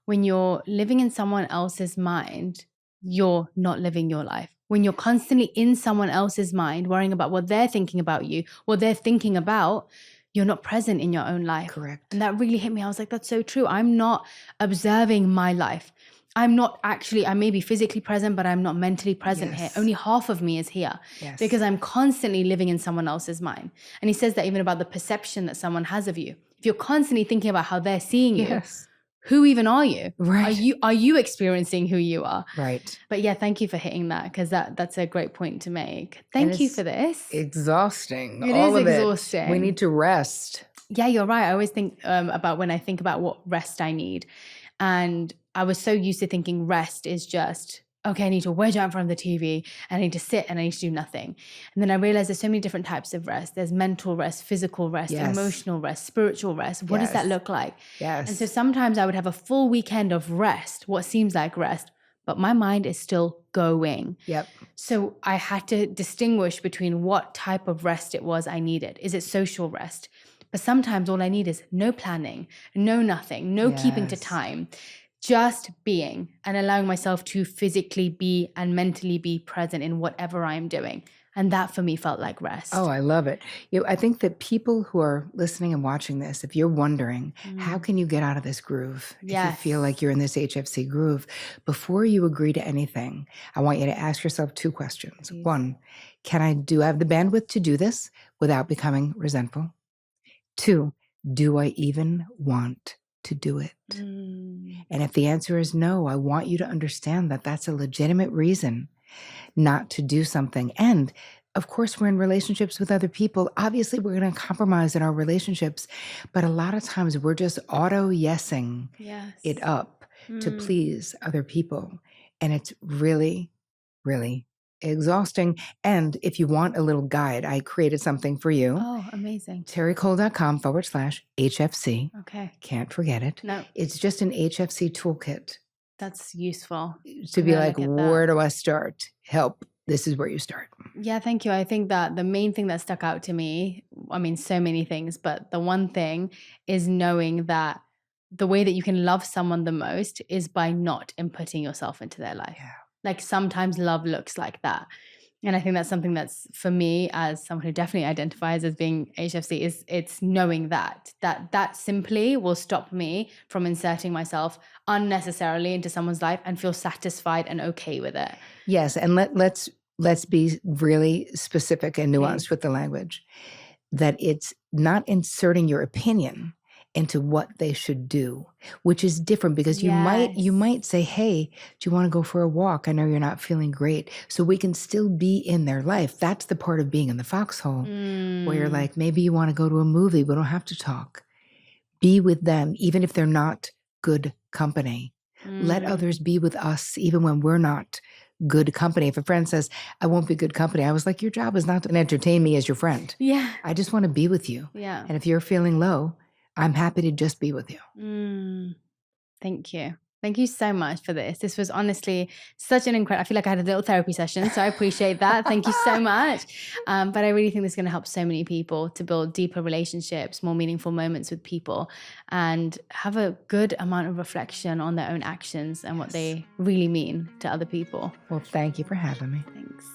when you're living in someone else's mind, you're not living your life. When you're constantly in someone else's mind, worrying about what they're thinking about you, what they're thinking about, you're not present in your own life. Correct. And that really hit me. I was like, that's so true. I'm not observing my life. I'm not actually, I may be physically present, but I'm not mentally present here. Only half of me is here because I'm constantly living in someone else's mind. And he says that even about the perception that someone has of you. If you're constantly thinking about how they're seeing you, who even are you? Right. Are you experiencing who you are? Right. But yeah, thank you for hitting that, because that's a great point to make. Thank you for this. Exhausting. It All is of exhausting. We need to rest. Yeah, you're right. I always think about when I think about what rest I need. And I was so used to thinking rest is just, okay, I need to wedge out in front of the TV and I need to sit and I need to do nothing. And then I realized there's so many different types of rest. There's mental rest, physical rest, emotional rest, spiritual rest. What does that look like? Yes. And so sometimes I would have a full weekend of rest, what seems like rest, but my mind is still going. Yep. So I had to distinguish between what type of rest it was I needed. Is it social rest? But sometimes all I need is no planning, no nothing, no keeping to time. Just being and allowing myself to physically be and mentally be present in whatever I'm doing. And that for me felt like rest. Oh, I love it. I think that people who are listening and watching this, if you're wondering, how can you get out of this groove? If you feel like you're in this HFC groove, before you agree to anything, I want you to ask yourself 2 questions. Please. 1, do I have the bandwidth to do this without becoming resentful? 2, do I even want to do it? And if the answer is no, I want you to understand that that's a legitimate reason not to do something. And of course, we're in relationships with other people. Obviously, we're going to compromise in our relationships. But a lot of times we're just auto-yesing it up to please other people. And it's really, really exhausting. And if you want a little guide, I created something for you. Oh, amazing. terricole.com/HFC. Okay. Can't forget it. No. It's just an HFC toolkit. That's useful. To be like, where do I start? Help. This is where you start. Yeah, thank you. I think that the main thing that stuck out to me, I mean, so many things, but the one thing is knowing that the way that you can love someone the most is by not inputting yourself into their life. Yeah. Like sometimes love looks like that. And I think that's something that's, for me, as someone who definitely identifies as being HFC, is it's knowing that simply will stop me from inserting myself unnecessarily into someone's life and feel satisfied and okay with it. Yes, and let's be really specific and nuanced with the language. That it's not inserting your opinion into what they should do, which is different because you might say, hey, do you want to go for a walk? I know you're not feeling great. So we can still be in their life. That's the part of being in the foxhole where you're like, maybe you want to go to a movie. We don't have to talk. Be with them, even if they're not good company. Let others be with us, even when we're not good company. If a friend says, I won't be good company, I was like, your job is not to entertain me as your friend. Yeah. I just want to be with you. Yeah. And if you're feeling low, I'm happy to just be with you. Thank you. Thank you so much for this. This was honestly such an incredible, I feel like I had a little therapy session, so I appreciate that. Thank you so much. But I really think this is going to help so many people to build deeper relationships, more meaningful moments with people, and have a good amount of reflection on their own actions and what they really mean to other people. Well, thank you for having me. Thanks.